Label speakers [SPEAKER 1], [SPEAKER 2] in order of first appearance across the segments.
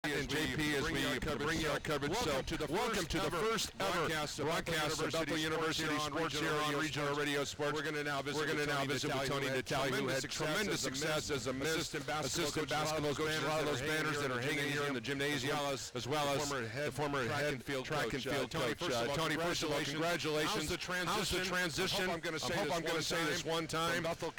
[SPEAKER 1] And JP as we bring you our coverage. Welcome to the first ever broadcast of Bethel University Sports here on Regional Radio Sports. We're going to now visit with Tony Natali, who had tremendous success as a assistant basketball coach. A lot of those banners that are hanging here in the gymnasium, as well as the former head track and field coach. Tony, first of all, congratulations. How's the transition? I hope I'm going to say this one time. From Bethel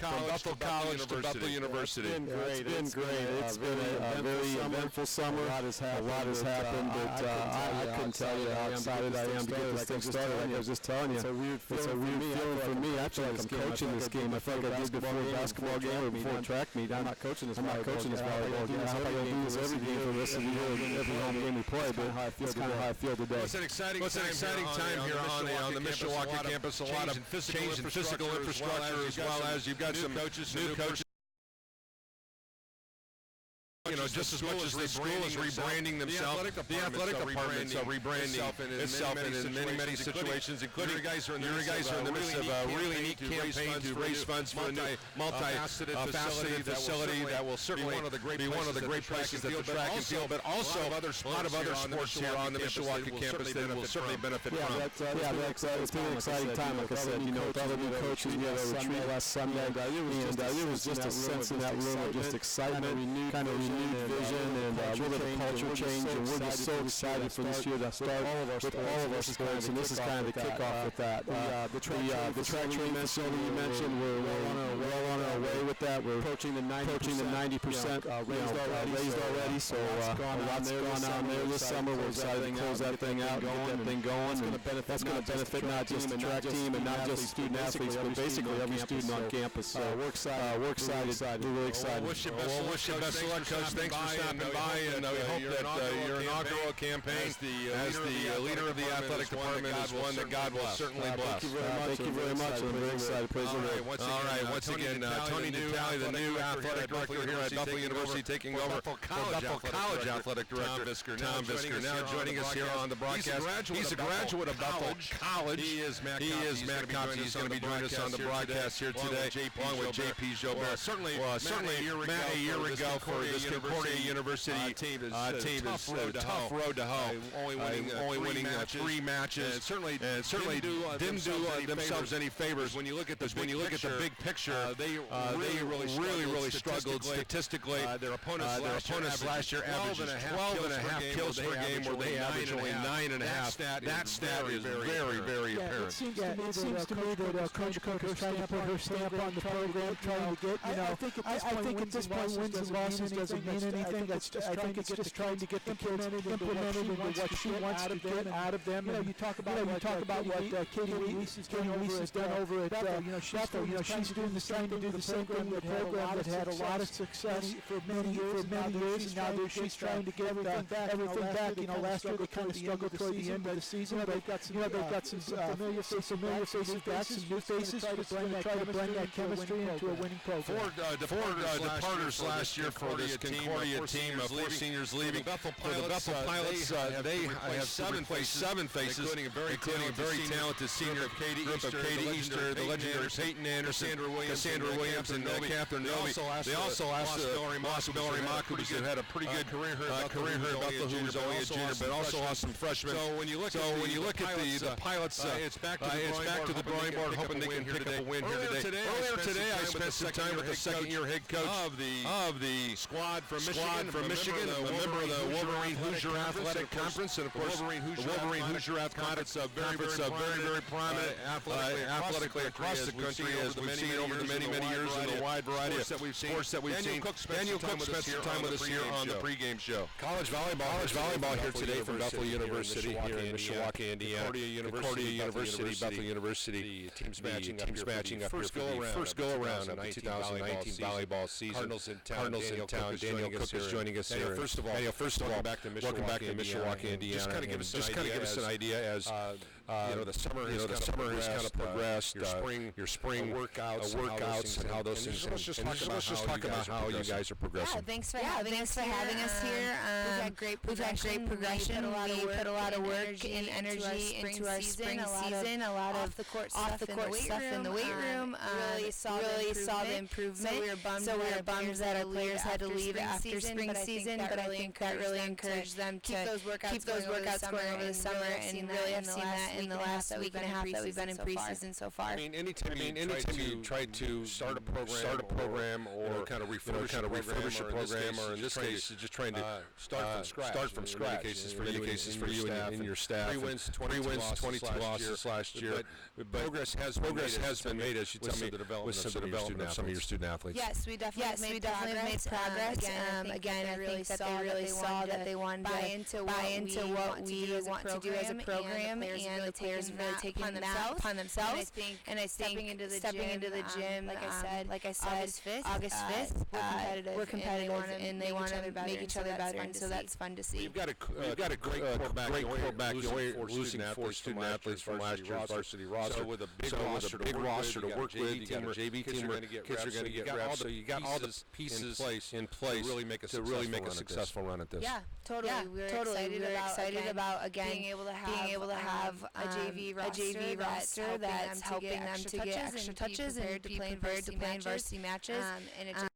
[SPEAKER 1] College to Bethel University.
[SPEAKER 2] It's been great. It's been a very eventful summer. A lot has happened, but I couldn't tell you how excited I am to get this thing started. Like I was just telling you, it's a weird feeling for me. I feel like I'm coaching this game. I feel like I did before a basketball game or before a track meet. I'm not coaching this volleyball game. I hope I don't do this every game for the rest of the year, every home game we play, but it's kind of how I feel today.
[SPEAKER 1] It's an exciting time here on the Mishawaka campus. A lot of change in physical infrastructure, as well as you've got some new coaches. You know, just as much as the school is rebranding themselves, the athletic departments are rebranding itself in many situations, including you guys are in the midst of a really neat campaign to raise funds for a new multi-faceted facility that will certainly be one of the great places at the track and field, but also a lot of other sports here on the Mishawaka campus that will certainly benefit from.
[SPEAKER 2] It's been an exciting time, like I said, you know, with all the new coaches. We had a retreat last Sunday, and it was just a sense in that room of just excitement, kind of renewed vision, and a little bit of culture change, and we're just so excited for this year to start with all of our sports, and this is kind of the kickoff with that. The track train facility you mentioned, we're well on our way with that. We're approaching the 90% raised already, so a lot's gone on there this summer. We're excited to close that thing out and get that thing going, and that's going to benefit not just the track team and not just student athletes, but basically every student on campus. So we're excited. We're really excited.
[SPEAKER 1] Wish you best of luck, Coach. Thanks for stopping by, and we hope that your inaugural campaign as the leader of the athletic department is one that God will certainly bless.
[SPEAKER 2] Thank you very much. I'm very excited. Praise the Lord.
[SPEAKER 1] All right, once again, Tony Natali, the new athletic director here at Bethel University, taking over the Bethel College athletic director, Tom Bisker, now joining us here on the broadcast. He's a graduate of Bethel College. He is Matt Copsey. He's going to be joining us on the broadcast here today, along with JP Jobert. Certainly, Matt, a year ago for this Concordia University team is tough road to hoe. Only winning 3 matches, and certainly didn't do themselves any favors. When you look at the big picture, they really struggled statistically. Their opponents last year averaged 12.5 kills per game, where they averaged only 9.5. That stat is very apparent.
[SPEAKER 3] It seems to me that Coach Cook is trying to put her stamp on the program, trying to get, I think at this point wins and losses doesn't mean anything. I think it's just trying to get the kids implemented into what she wants to get out of them. You talk about what Katie Reese has done over at Bethel. She's doing trying to do the same thing with a program that had a lot of success for many years, and now she's trying to get everything back. Last year they kind of struggled toward the end of the season. They've got some familiar faces, got some new faces to try to blend that chemistry into a winning program.
[SPEAKER 1] Four departures last year for this Concordia team of 4 seniors leaving. For the Bethel Pilots, they have 7 faces, including a very talented senior group of Katie Easter, the legendary Peyton Anderson, Cassandra Williams, and Catherine Novi. They also asked Moss Bellary Mock, who had a pretty good career here at Bethel, who was only a junior, but also lost some freshmen. So when you look at the Pilots, it's back to the drawing board, hoping they can pick up a win here today. Earlier today, I spent some time with the second-year head coach of the squad from Michigan, a member of the Wolverine Hoosier Athletic Conference, and of course, the Wolverine Hoosier Athletics very prominent athletically across the country, as we've seen over the many years in a wide variety of sports that we've seen. Daniel Cook spent some time with us here on the pregame show. College volleyball here today from Bethel University here in Mishawaka, Indiana. Concordia University, Bethel University. The teams matching up here for the first go-around of the 2019 volleyball season. Cardinals in town. Daniel Cook is joining us here. First of all, welcome back to Mishawaka, Indiana. Just kind of give us an idea as the summer has kind of progressed. Your spring workouts and how those things. Let's just talk about how you guys are progressing.
[SPEAKER 4] Yeah, thanks for having us here. We've had great progression. We put a lot of work and energy into our spring season. A lot of off the court stuff in the weight room. Really saw the improvement. So we were bummed that our players had to leave after spring season, but I think that really encouraged them to keep those workouts going over the summer, and really have seen that in the last week and a half that we've been in preseason so far.
[SPEAKER 1] I mean, anytime you try to start a program or kind of refurbish a program, or in this case, just trying to start from scratch. For you and your staff. 3 wins, 22 losses last year. But progress has been made, as you tell me, with some development of some of your student athletes.
[SPEAKER 4] Yes, we definitely have made progress. Again, I think that they really saw that they wanted to buy into what we want to do as a program, and the players really taking that upon themselves. And I think stepping into the gym, like I said, August 5th, we're competitive, and they want to make each other better, and so that's fun to see.
[SPEAKER 1] You've got a great quarterback. You're losing 4 student athletes from last year's varsity roster. So with a big roster to work with, you got a JV team where kids are going to get reps. So you got all the pieces in place to really make a successful run at this.
[SPEAKER 4] Yeah, totally. We're excited about again being able to have a JV roster that's helping them to get extra touches and be prepared to play in varsity matches. And it just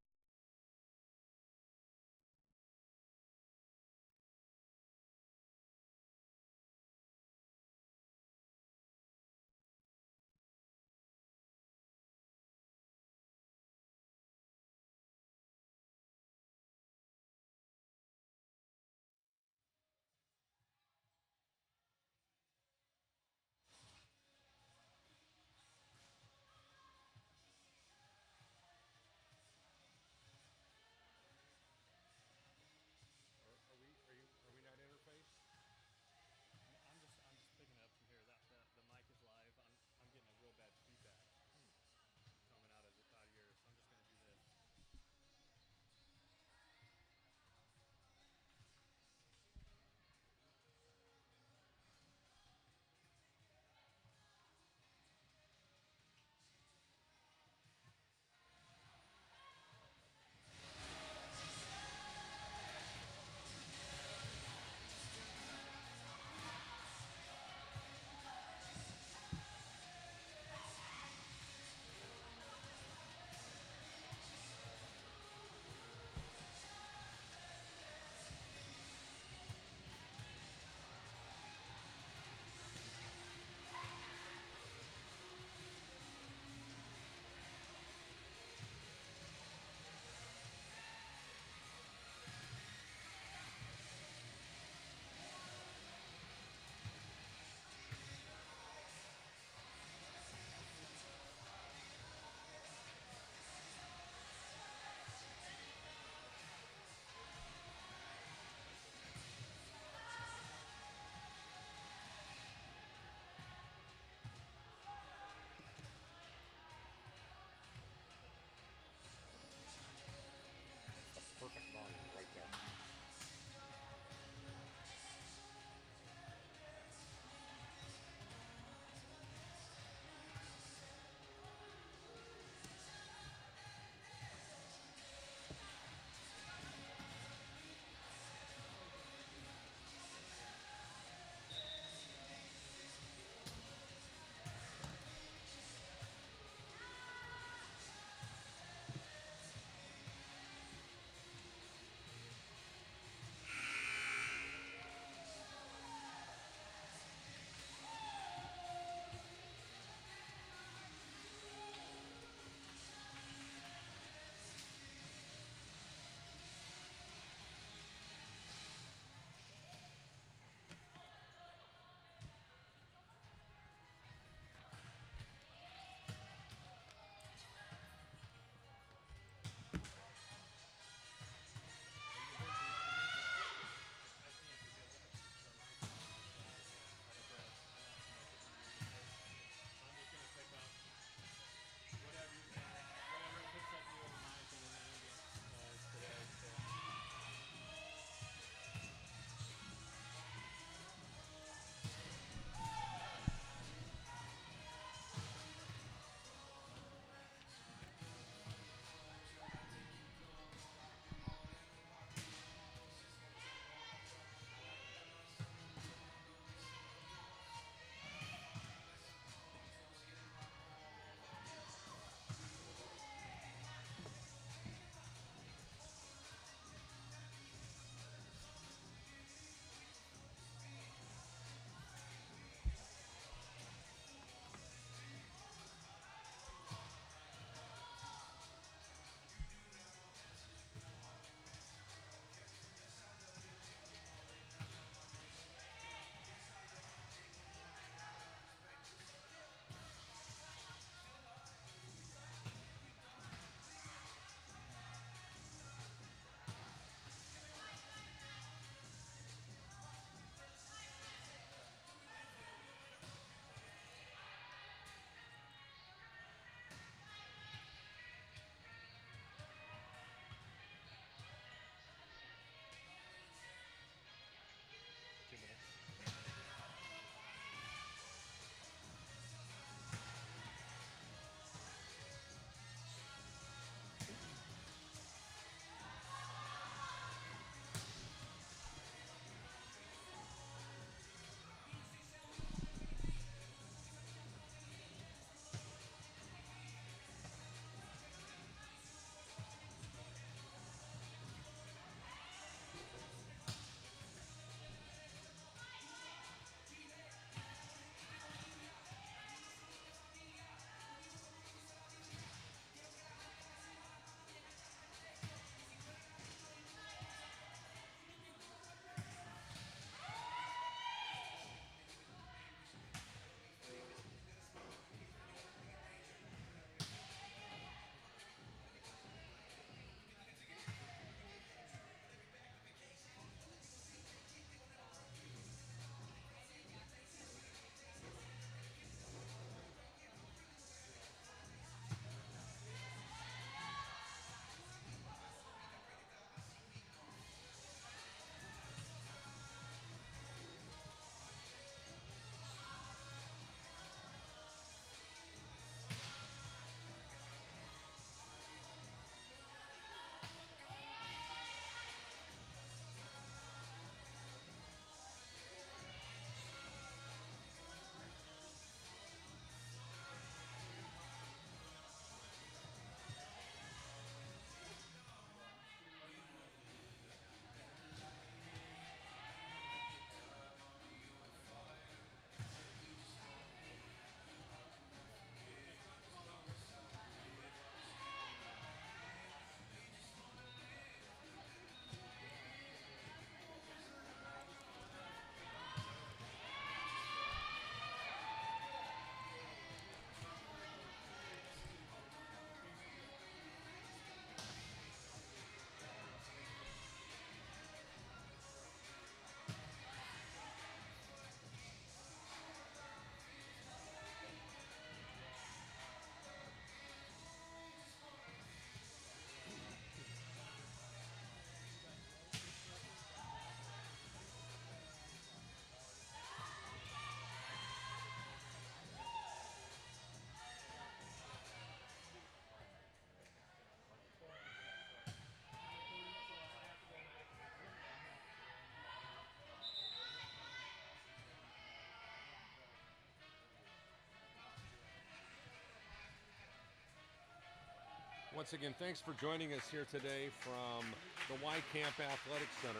[SPEAKER 1] Once again, thanks for joining us here today from the Y Camp Athletic Center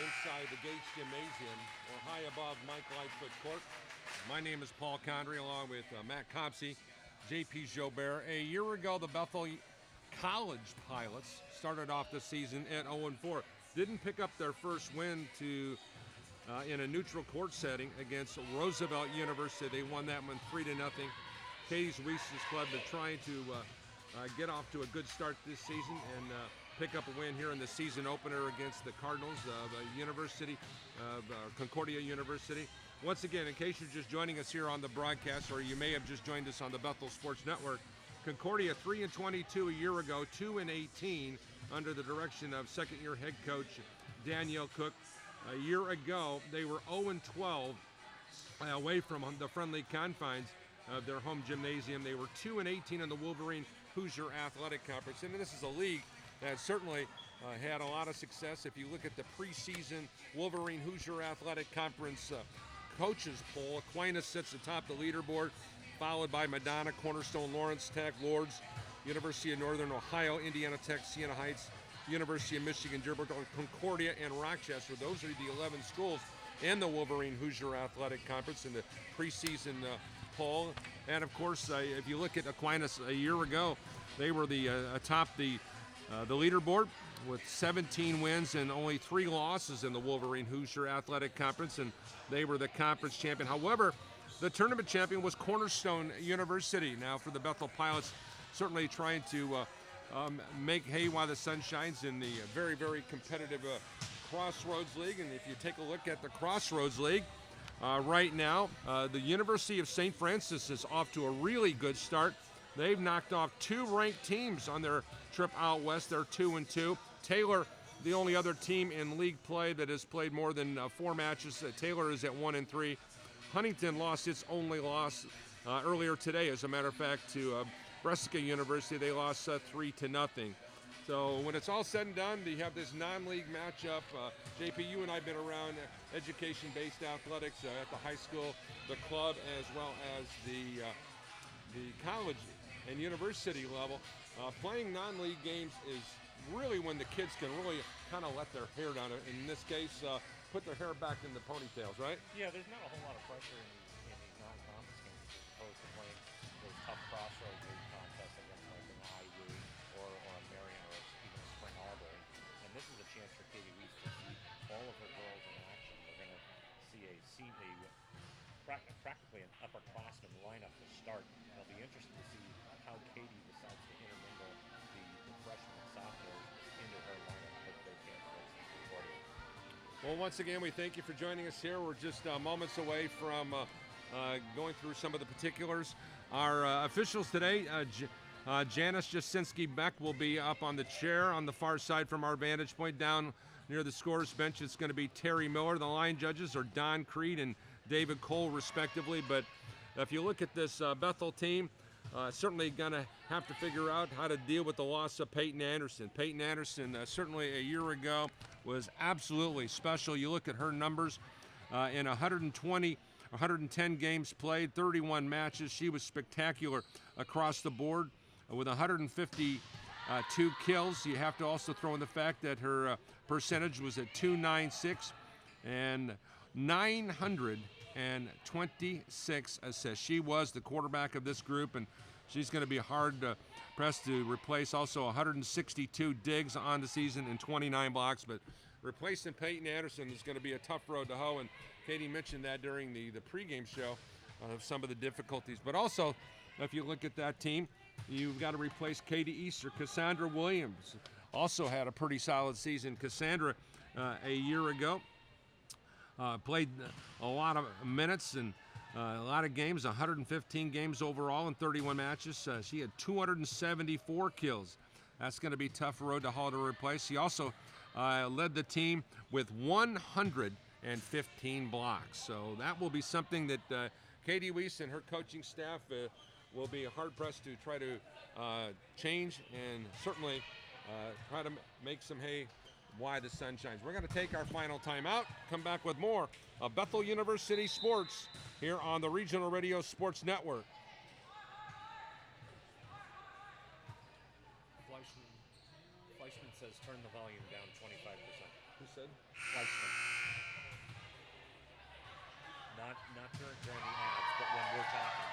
[SPEAKER 1] inside the Gates Gymnasium or high above Mike Lightfoot Court. My name is Paul Condry along with Matt Compsey, JP Jobert. A year ago, the Bethel College Pilots started off the season at 0-4. Didn't pick up their first win in a neutral court setting against Roosevelt University. They won that one 3-0. Katie Weiss's club is trying to get off to a good start this season and pick up a win here in the season opener against the Cardinals of Concordia University. Once again, in case you're just joining us here on the broadcast, or you may have just joined us on the Bethel Sports Network, Concordia 3-22 a year ago, 2-18 under the direction of second-year head coach Danielle Cook. A year ago, they were 0-12 away from the friendly confines of their home gymnasium. They were 2-18 in the Wolverine Hoosier Athletic Conference, and this is a league that certainly had a lot of success. If you look at the preseason Wolverine Hoosier Athletic Conference coaches poll, Aquinas sits atop the leaderboard, followed by Madonna, Cornerstone, Lawrence Tech, Lourdes, University of Northern Ohio, Indiana Tech, Siena Heights, University of Michigan, Dearborn, Concordia, and Rochester. Those are the 11 schools in the Wolverine Hoosier Athletic Conference in the preseason poll. And of course, if you look at Aquinas a year ago, they were atop the leaderboard with 17 wins and only 3 losses in the Wolverine Hoosier Athletic Conference, and they were the conference champion. However, the tournament champion was Cornerstone University. Now for the Bethel Pilots, certainly trying to make hay while the sun shines in the very, very competitive Crossroads League. And if you take a look at the Crossroads League right now, the University of St. Francis is off to a really good start. They've knocked off 2 ranked teams on their trip out west. They're 2-2. Taylor, the only other team in league play that has played more than 4 matches. Taylor is at 1-3. Huntington lost its only loss earlier today, as a matter of fact, to Brescia University. They lost 3-0. So when it's all said and done, you have this non-league matchup. JP, you and I have been around education-based athletics at the high school, the club, as well as the college and university level. Playing non-league games is really when the kids can really kind of let their hair down. In this case, put their hair back in the ponytails, right?
[SPEAKER 5] Yeah, there's not a whole lot of pressure in these non-conference games as opposed to playing those tough Crossroads League contests against like an IU or a Marion or even a Spring Arbor. And this is a chance for Katie Weiss to see all of her girls in action. We're going to see practically an upperclassman lineup to start. It'll be interesting to see how Katie decides to intermingle the freshmen and sophomores into her lineup with their chance against Concordia.
[SPEAKER 1] Well, once again, we thank you for joining us here. We're just moments away from going through some of the particulars. Our officials today, Janice Jasinski-Beck will be up on the chair on the far side from our vantage point. Down near the scorer's bench, it's going to be Terry Miller. The line judges are Don Creed and David Cole, respectively. But if you look at this Bethel team, certainly going to have to figure out how to deal with the loss of Peyton Anderson. Peyton Anderson, certainly a year ago, was absolutely special. You look at her numbers in 110 games played, 31 matches. She was spectacular across the board with 152 kills. You have to also throw in the fact that her percentage was at .296 and 926 assists. She was the quarterback of this group, and she's going to be hard pressed to replace. Also 162 digs on the season and 29 blocks, but replacing Peyton Anderson is going to be a tough road to hoe, and Katie mentioned that during the pregame show of some of the difficulties. But also, if you look at that team, you've got to replace Katie Easter. Cassandra Williams also had a pretty solid season. Cassandra, a year ago, played a lot of minutes and a lot of games, 115 games overall in 31 matches. She had 274 kills. That's going to be a tough road to haul to replace. She also led the team with 115 blocks. So that will be something that Katie Weiss and her coaching staff will be hard-pressed to try to change and certainly try to make some hay while the sun shines. We're going to take our final time out, come back with more of Bethel University Sports here on the Regional Radio Sports Network.
[SPEAKER 5] Fleischman says turn the volume down 25%.
[SPEAKER 1] Who said?
[SPEAKER 5] Fleischman. Not during the ads, but when we're talking.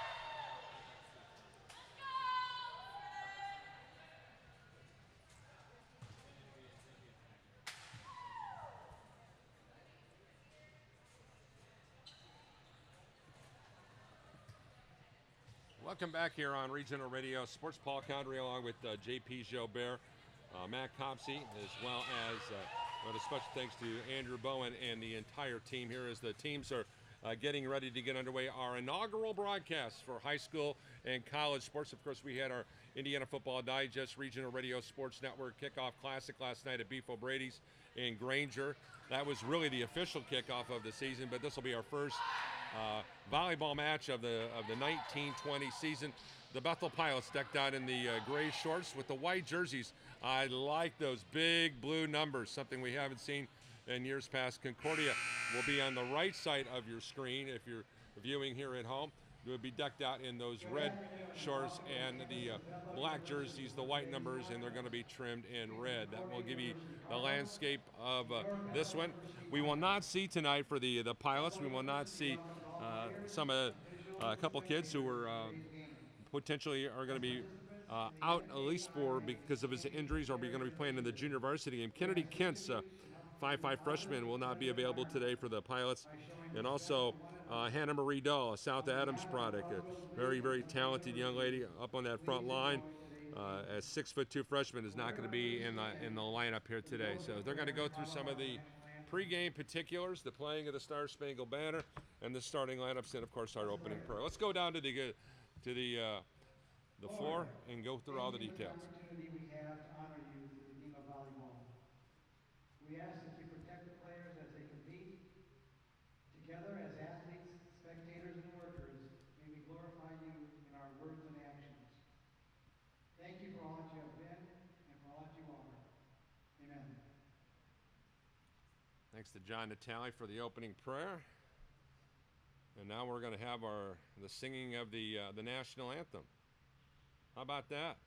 [SPEAKER 1] Welcome back here on Regional Radio Sports. Paul Condry along with J.P. Gilbert, Matt Copsey, as well as a special thanks to Andrew Bowen and the entire team here as the teams are getting ready to get underway. Our inaugural broadcast for high school and college sports. Of course, we had our Indiana Football Digest Regional Radio Sports Network kickoff classic last night at Beef O'Brady's in Granger. That was really the official kickoff of the season, but this will be our first volleyball match of the 1920 season. The Bethel Pilots decked out in the gray shorts with the white jerseys. I like those big blue numbers, something we haven't seen in years past. Concordia will be on the right side of your screen if you're viewing here at home. It will be decked out in those red shorts and the black jerseys, the white numbers, and they're going to be trimmed in red. That will give you the landscape of this one. We will not see tonight for the Pilots. We will not see a couple kids who were potentially are going to be out at least because of his injuries, or going to be playing in the junior varsity game. Kennedy Kent's 5'5" freshman will not be available today for the Pilots, and also Hannah Marie Dahl, a South Adams product, a very, very talented young lady up on that front line. A 6'2" freshman is not going to be in the lineup here today. So they're going to go through some of the pregame particulars, the playing of the Star Spangled Banner, and the starting lineups, and of course our opening prayer. Let's go down to the floor and go through all the details.
[SPEAKER 6] Opportunity we have to honor you through the game of volleyball. We ask that you protect the players as they compete. Together as athletes, spectators, and workers, may we glorify you in our words and actions. Thank you for all that you have been and for all that you are. Amen.
[SPEAKER 1] Thanks to John Natale for the opening prayer. And now we're going to have the singing of the national anthem. How about that?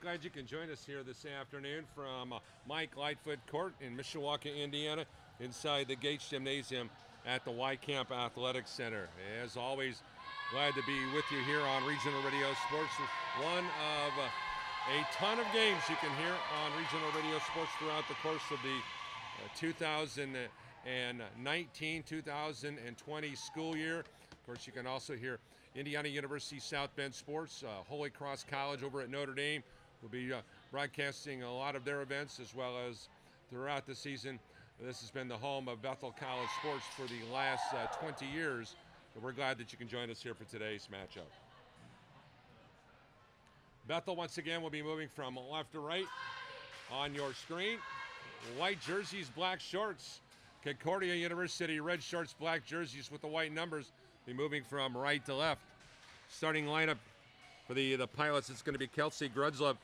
[SPEAKER 1] Glad you can join us here this afternoon from Mike Lightfoot Court in Mishawaka, Indiana, inside the Gates Gymnasium at the Y Camp Athletics Center. As always, glad to be with you here on Regional Radio Sports. One of a ton of games you can hear on Regional Radio Sports throughout the course of the 2019-2020 school year. Of course, you can also hear Indiana University South Bend Sports, Holy Cross College over at Notre Dame will be broadcasting a lot of their events, as well as throughout the season. This has been the home of Bethel College sports for the last 20 years, and we're glad that you can join us here for today's matchup. Bethel, once again, will be moving from left to right on your screen. White jerseys, black shorts. Concordia University, red shorts, black jerseys with the white numbers. Be moving from right to left starting lineup for the Pilots, it's going to be Kelsey Grudslove.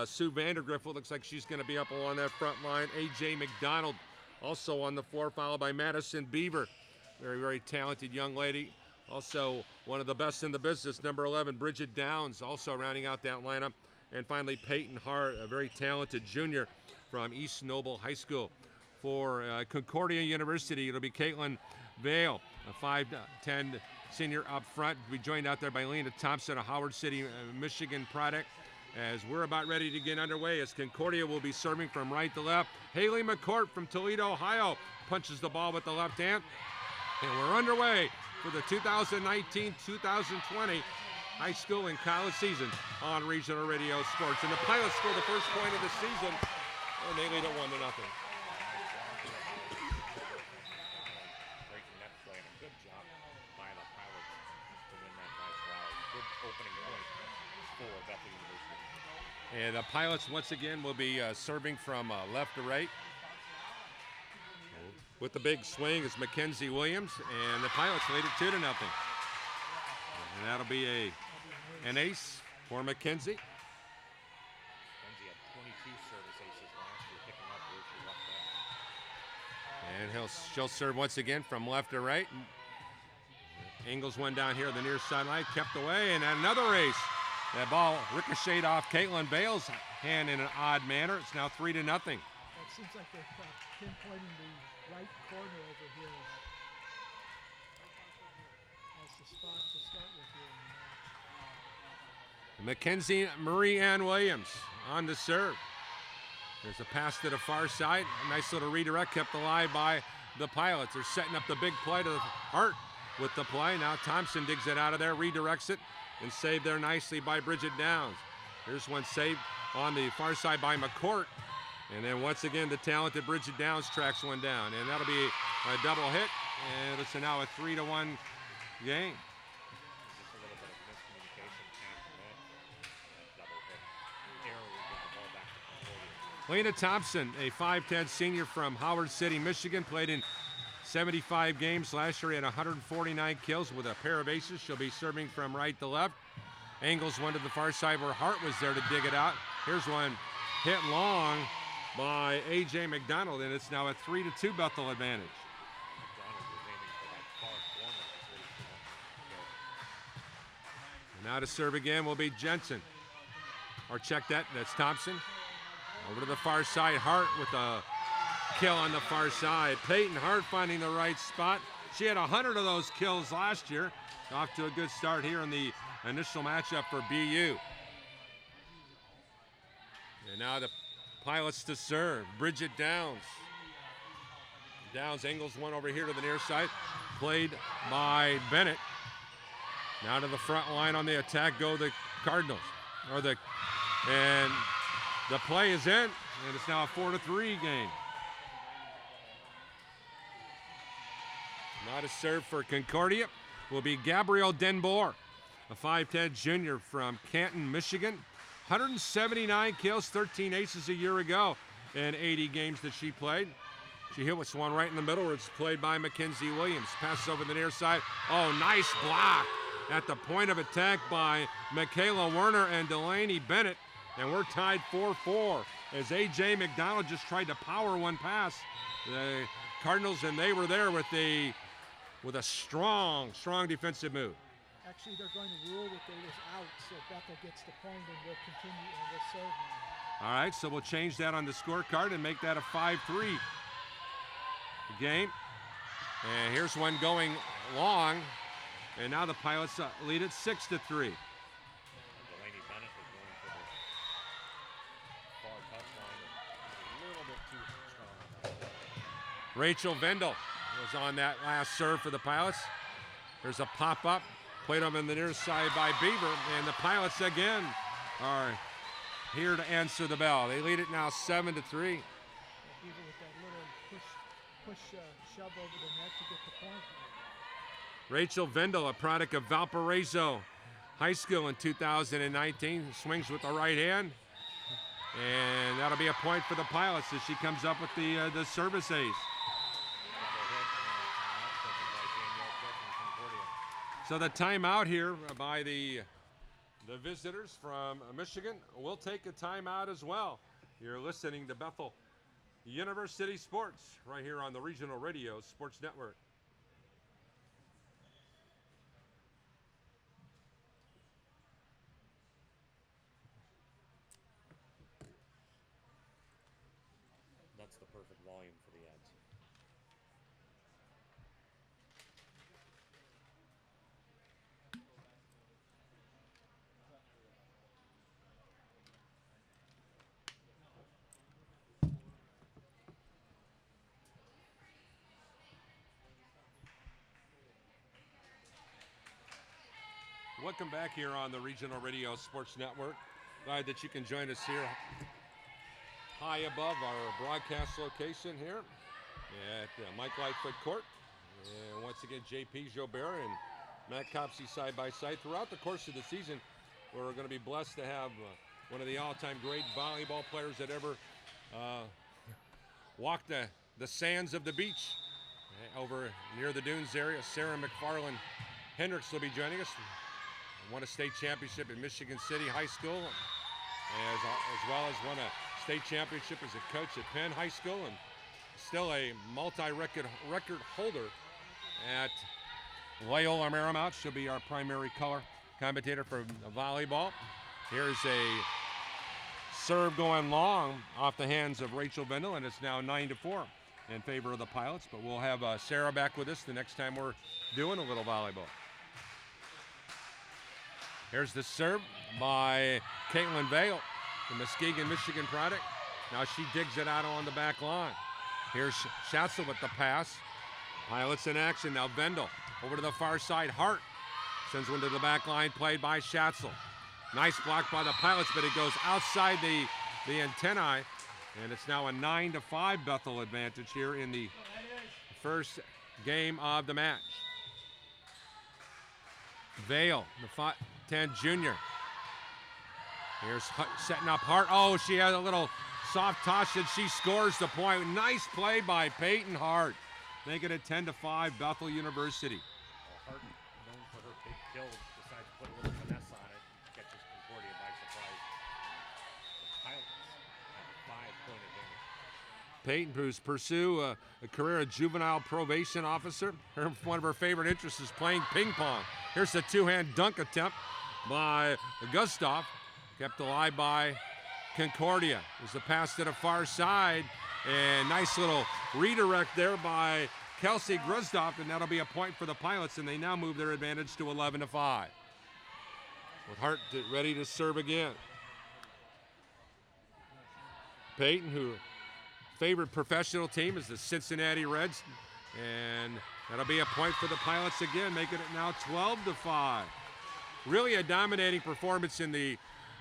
[SPEAKER 1] Sue Vandergriff looks like she's going to be up along that front line. A.J. McDonald also on the floor, followed by Madison Beaver. Very, very talented young lady. Also one of the best in the business, number 11, Bridget Downs, also rounding out that lineup. And finally, Peyton Hart, a very talented junior from East Noble High School. For Concordia University, it'll be Caitlin Vale, a 5'10" senior up front. We joined out there by Lena Thompson, a Howard City, Michigan product. As we're about ready to get underway, as Concordia will be serving from right to left. Haley McCourt from Toledo, Ohio, punches the ball with the left hand. And we're underway for the 2019-2020 high school and college season on Regional Radio Sports. And the Pilots score the first point of the season, and they lead it 1-0.
[SPEAKER 5] Great net play and a good job by the Pilots to win that nice rally. Good opening point for Bethel University.
[SPEAKER 1] And the Pilots once again will be serving from left to right. With the big swing is Mackenzie Williams, and the Pilots lead it 2-0. And that'll be an ace for Mackenzie.
[SPEAKER 5] Mackenzie had 22 service aces last year, picking up where she left off.
[SPEAKER 1] And she'll serve once again from left to right. Angles one down here on the near sideline, kept away, and another ace. That ball ricocheted off Caitlin Bale's hand in an odd manner. It's now 3-0.
[SPEAKER 3] It seems like they're pinpointing the right corner over here as the spot to start with here in the match.
[SPEAKER 1] Mackenzie Marie Ann Williams on the serve. There's a pass to the far side. A nice little redirect kept alive by the Pilots. They're setting up the big play to Hart with the play. Now Thompson digs it out of there, redirects it, and saved there nicely by Bridget Downs. Here's one saved on the far side by McCourt. And then once again, the talented Bridget Downs tracks one down. And that'll be a double hit. And it's now a 3-1 game.
[SPEAKER 5] Just a little bit of miscommunication after that double hit. Arrow will get the ball back to Concordia.
[SPEAKER 1] Lena Thompson, a 5'10" senior from Howard City, Michigan, played in 75 games last year. He had 149 kills with a pair of aces. She'll be serving from right to left. Angles one to the far side where Hart was there to dig it out. Here's one hit long by A.J. McDonald, and it's now a 3-2 Bethel advantage.
[SPEAKER 5] McDonald was aiming for that far corner before he
[SPEAKER 1] And now to serve again will be Jensen. Or check that, that's Thompson. Over to the far side, Hart with a kill on the far side. Peyton Hart finding the right spot. She had 100 of those kills last year. Off to a good start here in the initial matchup for BU. And now the Pilots to serve. Bridget Downs. Downs angles one over here to the near side. Played by Bennett. Now to the front line on the attack go the Cardinals. And the play is in, and it's now a 4-3 game. Now to serve for Concordia will be Gabrielle Denboer, a 5'10" junior from Canton, Michigan. 179 kills, 13 aces a year ago in 80 games that she played. She hit with one right in the middle where it's played by Mackenzie Williams. Passes over the near side. Oh, nice block at the point of attack by Michaela Werner and Delaney Bennett. And we're tied 4-4 as A.J. McDonald just tried to power one past the Cardinals, and they were there with a strong defensive move.
[SPEAKER 3] Actually, they're going to rule that they was out, so Bethel gets the point, and we'll continue and we'll serve now.
[SPEAKER 1] All right, so we'll change that on the scorecard and make that a 5-3 game. And here's one going long, and now the Pilots lead it 6-3.
[SPEAKER 5] Delaney Bennett was going for the far touchline and a little bit too strong.
[SPEAKER 1] Rachel Vendel was on that last serve for the Pilots. There's a pop-up. Played on the near side by Beaver, and the Pilots again are here to answer the bell. They lead it now 7-3.
[SPEAKER 3] Beaver with that little push shove over the net to get the point.
[SPEAKER 1] Rachel Vendel, a product of Valparaiso High School in 2019, swings with the right hand, and that'll be a point for the Pilots as she comes up with the service ace. So the timeout here by the visitors from Michigan will take a timeout as well. You're listening to Bethel University Sports right here on the Regional Radio Sports Network.
[SPEAKER 5] That's the perfect volume for the ads.
[SPEAKER 1] Welcome back here on the Regional Radio Sports Network. Glad that you can join us here high above our broadcast location here at Mike Lightfoot Court. And once again, JP Jobert and Matt Copsey side by side. Throughout the course of the season, we're going to be blessed to have one of the all-time great volleyball players that ever walked the sands of the beach over near the dunes area. Sarah McFarland Hendricks will be joining us. Won a state championship in Michigan City High School, as well as won a state championship as a coach at Penn High School, and still a multi-record holder at Loyola Marymount. She'll be our primary color commentator for volleyball. Here's a serve going long off the hands of Rachel Vendel, and it's now 9-4 in favor of the Pilots. But we'll have Sarah back with us the next time we're doing a little volleyball. Here's the serve by Caitlin Vale, the Muskegon, Michigan product. Now she digs it out on the back line. Here's Schatzel with the pass. Pilots in action. Now Vendel over to the far side. Hart sends one to the back line, played by Schatzel. Nice block by the Pilots, but it goes outside the antennae, and it's now a 9-5 Bethel advantage here in the first game of the match. Vale, the 5'10" junior. Here's setting up Hart. Oh, she has a little soft toss, and she scores the point. Nice play by Peyton Hart. Make it a 10-5 Bethel University.
[SPEAKER 5] Hart, known for her big kill, decides to put a little finesse on it, catches Concordia by surprise. The Pilots have a 5-point advantage.
[SPEAKER 1] Peyton, who's pursue a career as juvenile probation officer. One of her favorite interests is playing ping pong. Here's the two-hand dunk attempt by Gustav, kept alive by Concordia. There's the pass to the far side, and nice little redirect there by Kelsey Grusdorf, and that'll be a point for the Pilots, and they now move their advantage to 11-5. With Hart ready to serve again. Peyton, who favorite professional team is the Cincinnati Reds, and that'll be a point for the Pilots again, making it now 12-5. Really a dominating performance in the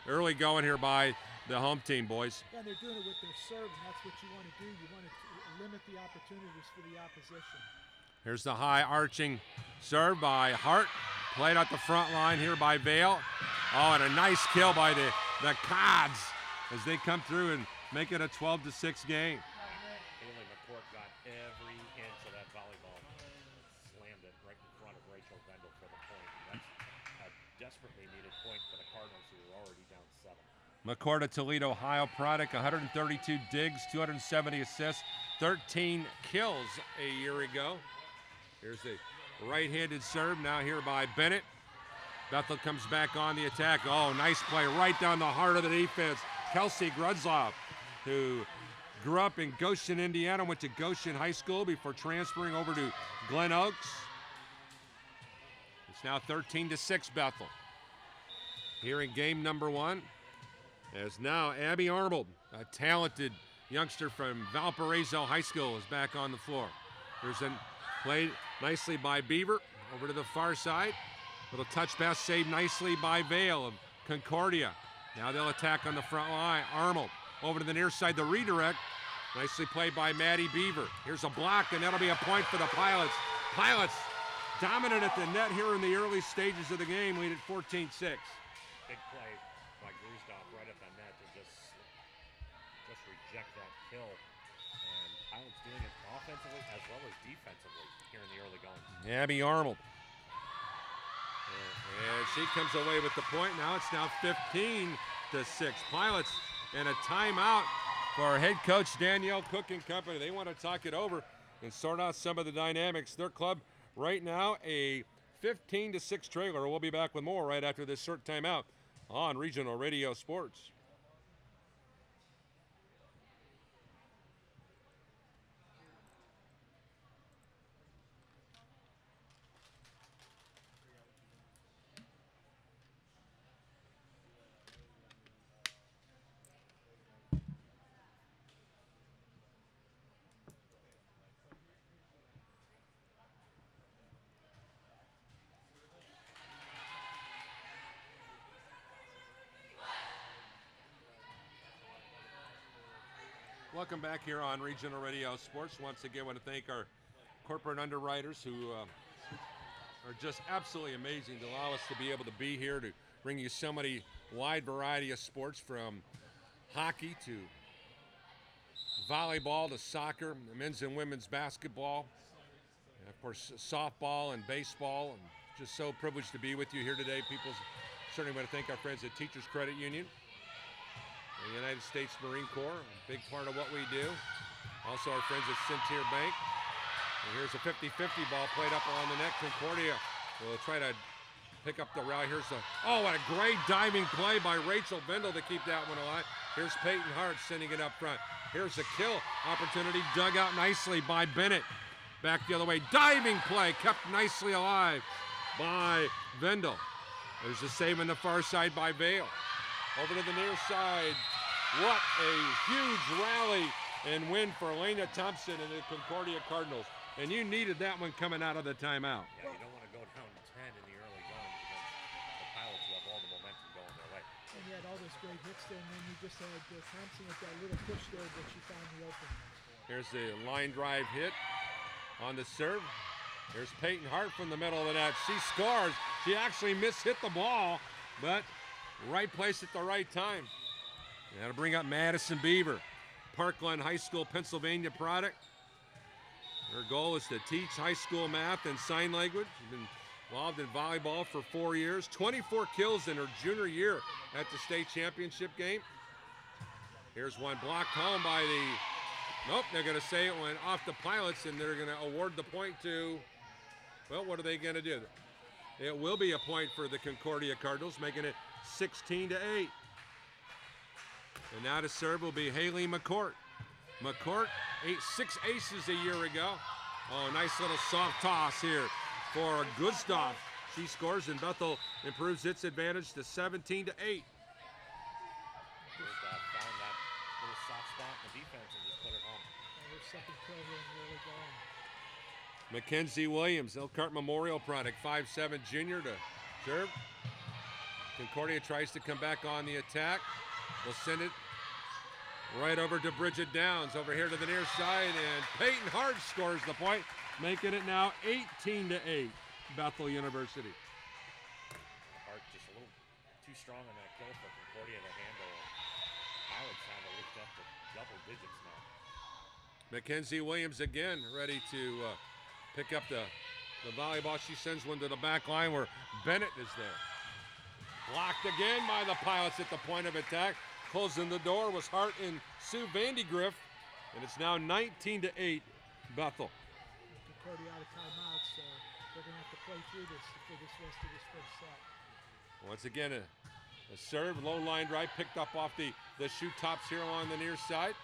[SPEAKER 1] early going here by the home team, boys.
[SPEAKER 3] Yeah, they're doing it with their serves, and that's what you want to do. You want to limit the opportunities for the opposition.
[SPEAKER 1] Here's the high arching serve by Hart, played out the front line here by Vale. Oh, and a nice kill by the Cods as they come through and make it a 12-6 game.
[SPEAKER 5] Haley McCourt got every inch of that volleyball and slammed it right in front of Rachel Vendel for the point. That's a desperately needed point for the Cardinals, who were already down 7.
[SPEAKER 1] McCourt, a Toledo, Ohio product, 132 digs, 270 assists, 13 kills a year ago. Here's the right-handed serve now here by Bennett. Bethel comes back on the attack. Oh, nice play right down the heart of the defense. Kelsey Grudzoff, who grew up in Goshen, Indiana, went to Goshen High School before transferring over to Glen Oaks. It's now 13-6 Bethel. Here in game number 1, as now Abby Arnold, a talented youngster from Valparaiso High School, is back on the floor. Here's a play nicely by Beaver over to the far side. Little touch pass saved nicely by Vale of Concordia. Now they'll attack on the front line. Arnold over to the near side, the redirect. Nicely played by Maddie Beaver. Here's a block, and that'll be a point for the Pilots. Pilots dominant at the net here in the early stages of the game, lead at 14-6.
[SPEAKER 5] Big play by Grusdorf right at the net to just reject that kill. And Pilots doing it offensively as well as defensively here in the early going.
[SPEAKER 1] Abby Arnold And she comes away with the point. Now it's 15-6. Pilots and a timeout for our head coach Danielle Cook and company. They want to talk it over and sort out some of the dynamics. Their club right now a 15-6 trailer. We'll be back with more right after this short timeout on Regional Radio Sports. Welcome back here on Regional Radio Sports. Once again, I want to thank our corporate underwriters who are just absolutely amazing to allow us to be able to be here to bring you so many wide variety of sports, from hockey to volleyball to soccer, men's and women's basketball, and of course softball and baseball. And just so privileged to be with you here today. People certainly want to thank our friends at Teachers Credit Union, the United States Marine Corps, a big part of what we do. Also our friends at Centier Bank. And here's a 50-50 ball played up along the net. Concordia will try to pick up the rally. Here's what a great diving play by Rachel Bendel to keep that one alive. Here's Peyton Hart sending it up front. Here's a kill opportunity dug out nicely by Bennett. Back the other way, diving play kept nicely alive by Bendel. There's a save on the far side by Vale. Over to the near side. What a huge rally and win for Elena Thompson and the Concordia Cardinals. And you needed that one coming out of the timeout.
[SPEAKER 5] Yeah, you don't want to go down 10 in the early going because the Pilots will have all the momentum going their way.
[SPEAKER 3] And you had all those great hits there, and then you just had Thompson with that little push there, but she found the opening.
[SPEAKER 1] Here's the line drive hit on the serve. Here's Peyton Hart from the middle of the net. She scores. She actually mishit the ball, but right place at the right time. That'll bring up Madison Beaver, Parkland High School, Pennsylvania product. Her goal is to teach high school math and sign language. She's been involved in volleyball for 4 years. 24 kills in her junior year at the state championship game. Here's one blocked home by the, nope, they're going to say it went off the Pilots, and they're going to award the point to, well, what are they going to do? It will be a point for the Concordia Cardinals, making it 16-8. And now to serve will be Haley McCourt. McCourt, 6 aces a year ago. Oh, nice little soft toss here for Gustav. She scores, and Bethel improves its advantage to 17-8.
[SPEAKER 5] Gustav found that little soft spot in the defense and just put it home.
[SPEAKER 3] Her second kill here and really going.
[SPEAKER 1] Mackenzie Williams, Elkhart Memorial product, 5'7" junior to serve. Concordia tries to come back on the attack. We'll send it right over to Bridget Downs, over here to the near side, and Peyton Hart scores the point, making it now 18-8, Bethel University.
[SPEAKER 5] Hart just a little too strong on that kill for Concordia to handle. Pilots trying to lift up to double digits now.
[SPEAKER 1] Mackenzie Williams again ready to pick up the volleyball. She sends one to the back line where Bennett is there. Blocked again by the Pilots at the point of attack. Closing the door was Hart and Sue Vandegrift, and it's now 19-8, Bethel.
[SPEAKER 3] Concordia out of timeout, so they're going to have to play through this for this rest of this first set.
[SPEAKER 1] Once again, a serve, low line drive, picked up off the shoe tops here along the near side.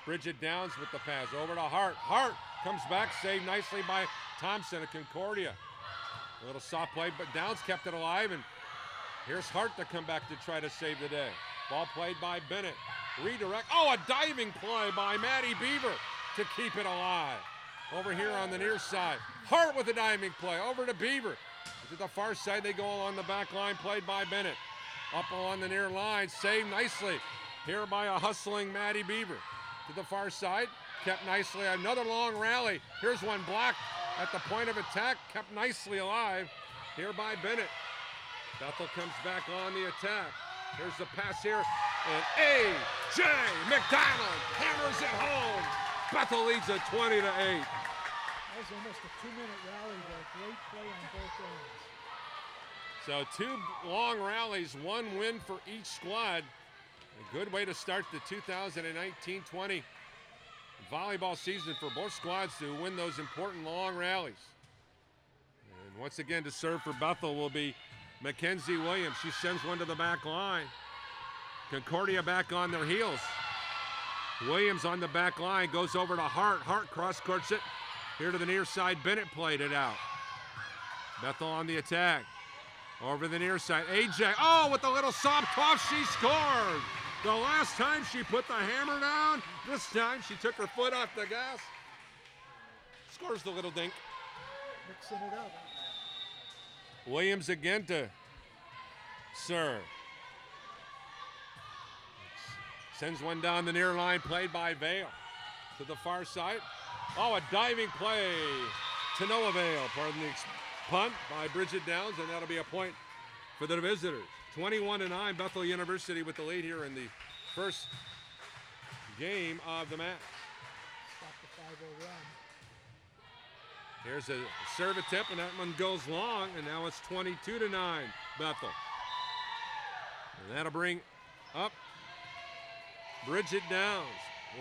[SPEAKER 1] Bridget Downs with the pass over to Hart. Hart comes back, saved nicely by Thompson of Concordia. A little soft play, but Downs kept it alive, and here's Hart to come back to try to save the day. Ball played by Bennett. Redirect. Oh, a diving play by Maddie Beaver to keep it alive. Over here on the near side. Hart with a diving play. Over to Beaver. To the far side, they go along the back line, played by Bennett. Up along the near line, saved nicely. Here by a hustling Maddie Beaver. To the far side, kept nicely. Another long rally. Here's one blocked at the point of attack, kept nicely alive. Here by Bennett. Bethel comes back on the attack. Here's the pass here, and A.J. McDonald hammers it home. Bethel leads it 20-8.
[SPEAKER 3] That was almost a 2-minute rally there. Great play on both ends.
[SPEAKER 1] So 2 long rallies, 1 win for each squad. A good way to start the 2019-20 volleyball season for both squads to win those important long rallies. And once again, to serve for Bethel will be Mackenzie Williams. She sends one to the back line. Concordia back on their heels. Williams on the back line, goes over to Hart. Hart cross-courts it. Here to the near side, Bennett played it out. Bethel on the attack. Over the near side, AJ, oh, with a little soft toss, she scored. The last time she put the hammer down, this time she took her foot off the gas. Scores the little dink.
[SPEAKER 3] Mixing it up.
[SPEAKER 1] Williams again to serve. Sends one down the near line, played by Vale. To the far side. Oh, a diving play to no avail. Pardon the punt by Bridget Downs, and that'll be a point for the visitors. 21-9, Bethel University with the lead here in the first game of the match.
[SPEAKER 3] Stop the 5-0 run.
[SPEAKER 1] Here's a serve attempt, and that one goes long, and now it's 22-9, Bethel. And that'll bring up Bridget Downs.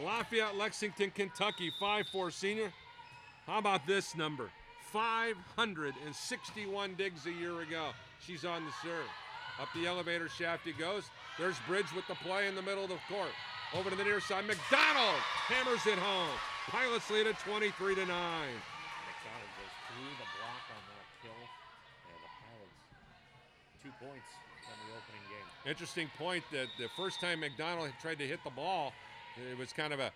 [SPEAKER 1] Lafayette, Lexington, Kentucky, 5'4" senior. How about this number? 561 digs a year ago. She's on the serve. Up the elevator shaft he goes. There's Bridge with the play in the middle of the court. Over to the near side. McDonald hammers it home. Pilots lead at 23-9.
[SPEAKER 5] McDonald goes through the block on that kill. And the Pilots 2 points in the opening game.
[SPEAKER 1] Interesting point that the first time McDonald tried to hit the ball, it was kind of a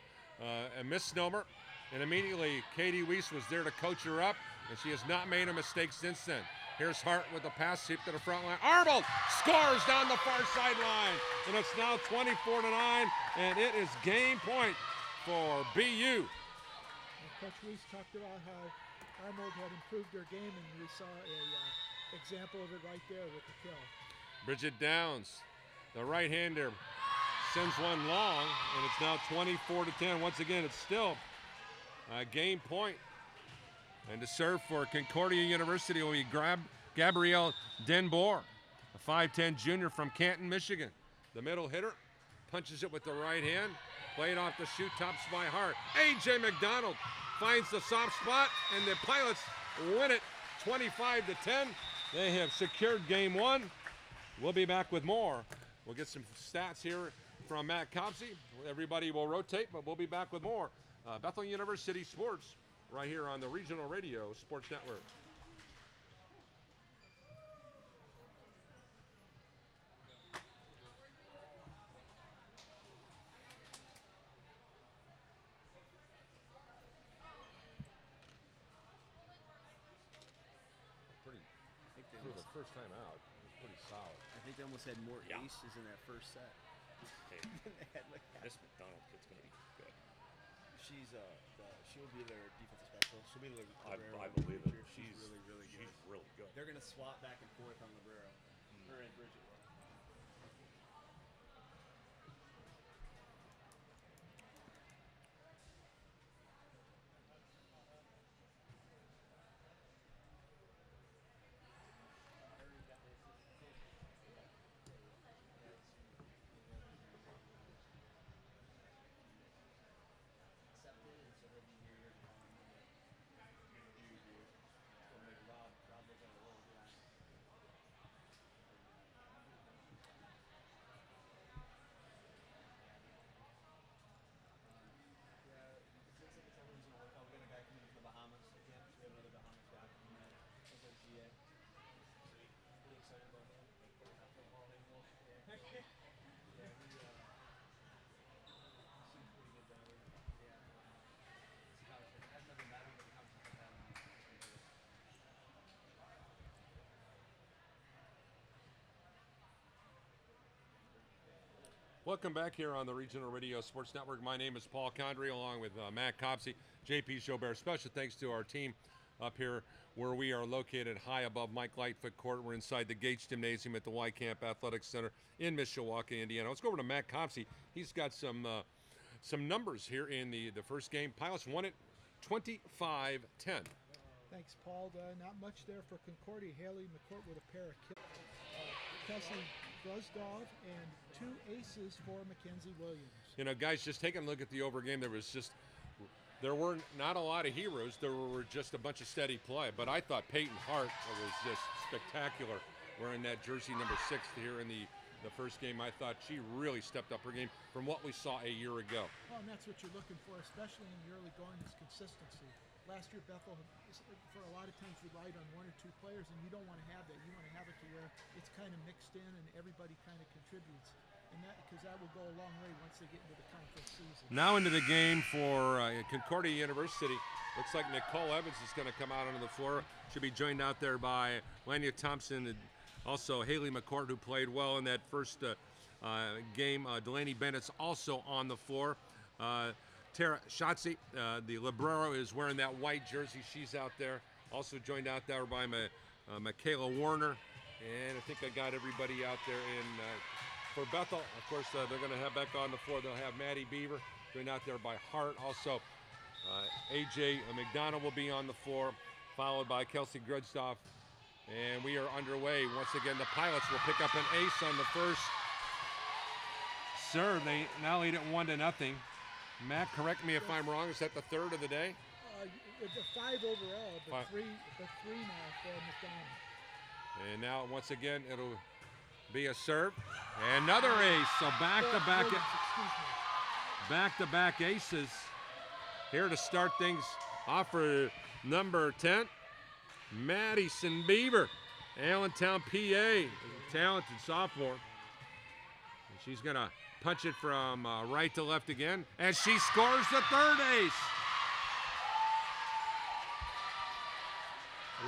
[SPEAKER 1] misnomer. And immediately Katie Weiss was there to coach her up, and she has not made a mistake since then. Here's Hart with a pass sweep to the front line. Arnold scores down the far sideline, and it's now 24-9, and it is game point for BU.
[SPEAKER 3] Coach Weiss talked about how Arnold had improved her game, and we saw an example of it right there with the kill.
[SPEAKER 1] Bridget Downs, the right-hander, sends one long, and it's now 24-10. Once again, it's still a game point. And to serve for Concordia University will be Gabrielle Denboer, a 5'10" junior from Canton, Michigan. The middle hitter punches it with the right hand. Played off the shoot, tops by Hart. A.J. McDonald finds the soft spot, and the Pilots win it 25-10. They have secured game 1. We'll be back with more. We'll get some stats here from Matt Copsey. Everybody will rotate, but we'll be back with more. Bethel University Sports right here on the Regional Radio Sports Network. For the first time out, it was pretty solid.
[SPEAKER 7] I think they almost had more aces in that first set.
[SPEAKER 5] Hey, this McDonald kid's going to be good.
[SPEAKER 7] She'll be their defensive special. She'll be their Librero.
[SPEAKER 5] I believe it.
[SPEAKER 7] She's really, really good.
[SPEAKER 5] She's really good.
[SPEAKER 7] They're going to swap back and forth on Librero. Her and Bridget.
[SPEAKER 1] Welcome back here on the Regional Radio Sports Network. My name is Paul Condry, along with Matt Copsey, JP Joubert. Special thanks to our team up here where we are located high above Mike Lightfoot Court. We're inside the Gates Gymnasium at the Y Camp Athletics Center in Mishawaka, Indiana. Let's go over to Matt Copsey. He's got some numbers here in the first game. Pilots won it 25-10.
[SPEAKER 3] Thanks, Paul. Not much there for Concordia. Haley McCourt with a pair of kills. Kelsey Gruzdov and 2 aces for Mackenzie Williams.
[SPEAKER 1] You know, guys, just taking a look at the over game, there were not a lot of heroes. There were just a bunch of steady play. But I thought Peyton Hart was just spectacular wearing that jersey number 6 here in the first game. I thought she really stepped up her game from what we saw a year ago.
[SPEAKER 3] Well, and that's what you're looking for, especially in the early going, is consistency. Last year, Bethel, for a lot of times, relied on 1 or 2 players, and you don't want to have that. You want to have it to where it's kind of mixed in and everybody kind of contributes. And because that will go a long way once they get into the conference season.
[SPEAKER 1] Now into the game for Concordia University. Looks like Nicole Evans is going to come out onto the floor. She'll be joined out there by Lanya Thompson and also Haley McCourt, who played well in that first game. Delaney Bennett's also on the floor. Tara Schatze, the Librero, is wearing that white jersey. She's out there. Also joined out there by Michaela Warner. And I think I got everybody out there in for Bethel. Of course, they're going to have back on the floor. They'll have Maddie Beaver joined out there by Hart. Also, AJ McDonald will be on the floor, followed by Kelsey Gruzdov. And we are underway. Once again, the Pilots will pick up an ace on the first serve. They now lead it 1-0. Matt, correct me if I'm wrong. Is that the third of the day?
[SPEAKER 3] The 5 overall, but 3 now for McDonald.
[SPEAKER 1] And now, once again, it'll be a serve. Another ace. So back-to-back aces here to start things off for number 10, Madison Beaver, Allentown, PA, a talented sophomore. And she's going to punch it from right to left again, and she scores the third ace.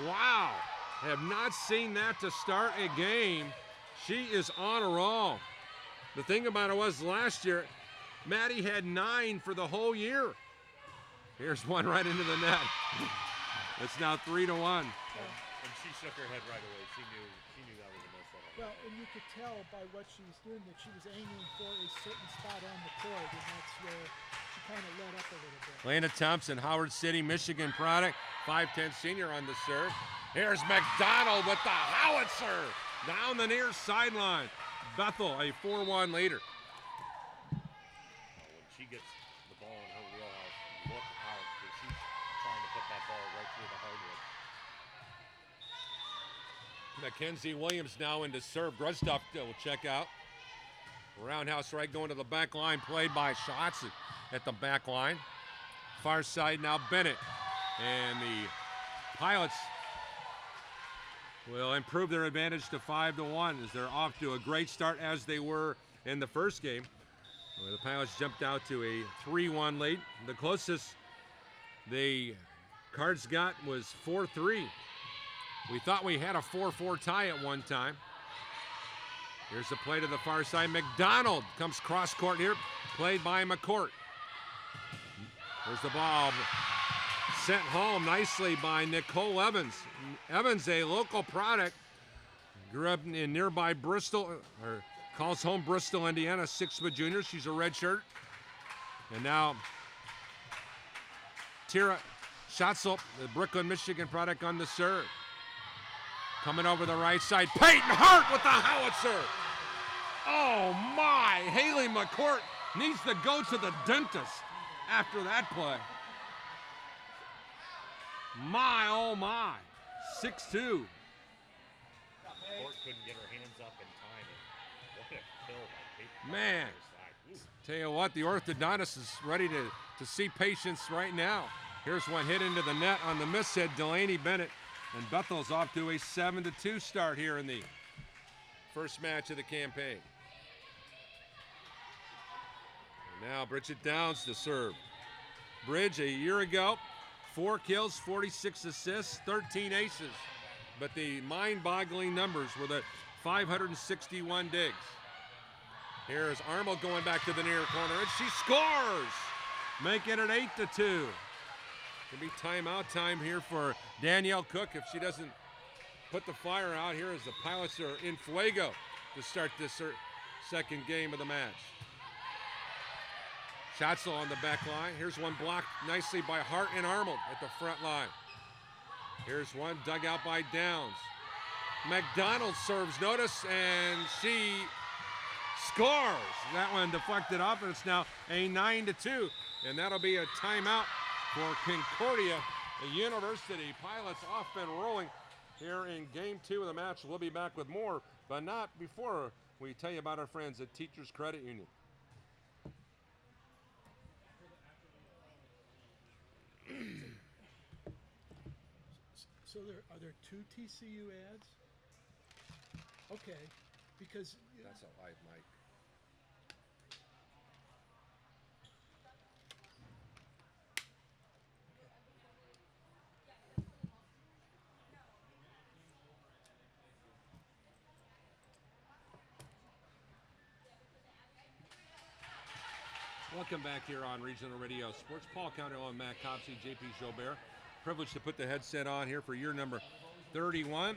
[SPEAKER 1] Wow. Have not seen that to start a game. She is on a roll. The thing about it was last year, Maddie had 9 for the whole year. Here's one right into the net. It's now 3-1.
[SPEAKER 5] And she shook her head right away. She knew that was a miss.
[SPEAKER 3] Well, and you could tell by what she was doing that she was aiming for a certain spot on the court, and that's where she kind of let up a little bit.
[SPEAKER 1] Lana Thompson, Howard City, Michigan product, 5'10" senior on the serve. Here's McDonald with the howitzer down the near sideline. Bethel, a 4-1 leader.
[SPEAKER 5] When she gets the ball in her wheelhouse, look out, because she's trying to put that ball right through the hardwood.
[SPEAKER 1] Mackenzie Williams now into serve. Gruzdov will check out. Roundhouse right going to the back line, played by Schatz at the back line. Far side now Bennett. And the Pilots will improve their advantage to 5-1 as they're off to a great start as they were in the first game, where the Pilots jumped out to a 3-1 lead. The closest the Cards got was 4-3. We thought we had a 4-4 tie at one time. Here's the play to the far side. McDonald comes cross court here, played by McCourt. There's the ball sent home nicely by Nicole Evans. Evans, a local product, grew up in nearby Bristol, or calls home Bristol, Indiana, 6'4" junior. She's a redshirt. And now Tara Schatzel, the Brooklyn, Michigan product, on the serve. Coming over the right side, Peyton Hart with the howitzer. Oh my, Haley McCourt needs to go to the dentist after that play. My, oh my, 6'2".
[SPEAKER 5] Court couldn't get her hands up in time. And what a kill by Peyton.
[SPEAKER 1] Man, tell you what, the orthodontist is ready to see patients right now. Here's one hit into the net on the miss hit, Delaney Bennett. And Bethel's off to a 7-2 start here in the first match of the campaign. And now Bridget Downs to serve. Bridge, a year ago, 4 kills, 46 assists, 13 aces. But the mind-boggling numbers were the 561 digs. Here's Armold going back to the near corner, and she scores, making it 8-2. It'll be timeout time here for Danielle Cook if she doesn't put the fire out here, as the Pilots are in fuego to start this second game of the match. Schatzel on the back line. Here's one blocked nicely by Hart and Armold at the front line. Here's one dug out by Downs. McDonald serves notice, and she scores. That one deflected off, and it's now a 9-2, and that'll be a timeout for Concordia University. Pilots off and rolling here in game 2 of the match. We'll be back with more, but not before we tell you about our friends at Teachers Credit Union.
[SPEAKER 3] So are there 2 TCU ads? Okay, because
[SPEAKER 1] That's a live mic. Welcome back here on Regional Radio Sports. Paul Counterlow, Matt Copsey, JP Jobert. Privileged to put the headset on here for year number 31.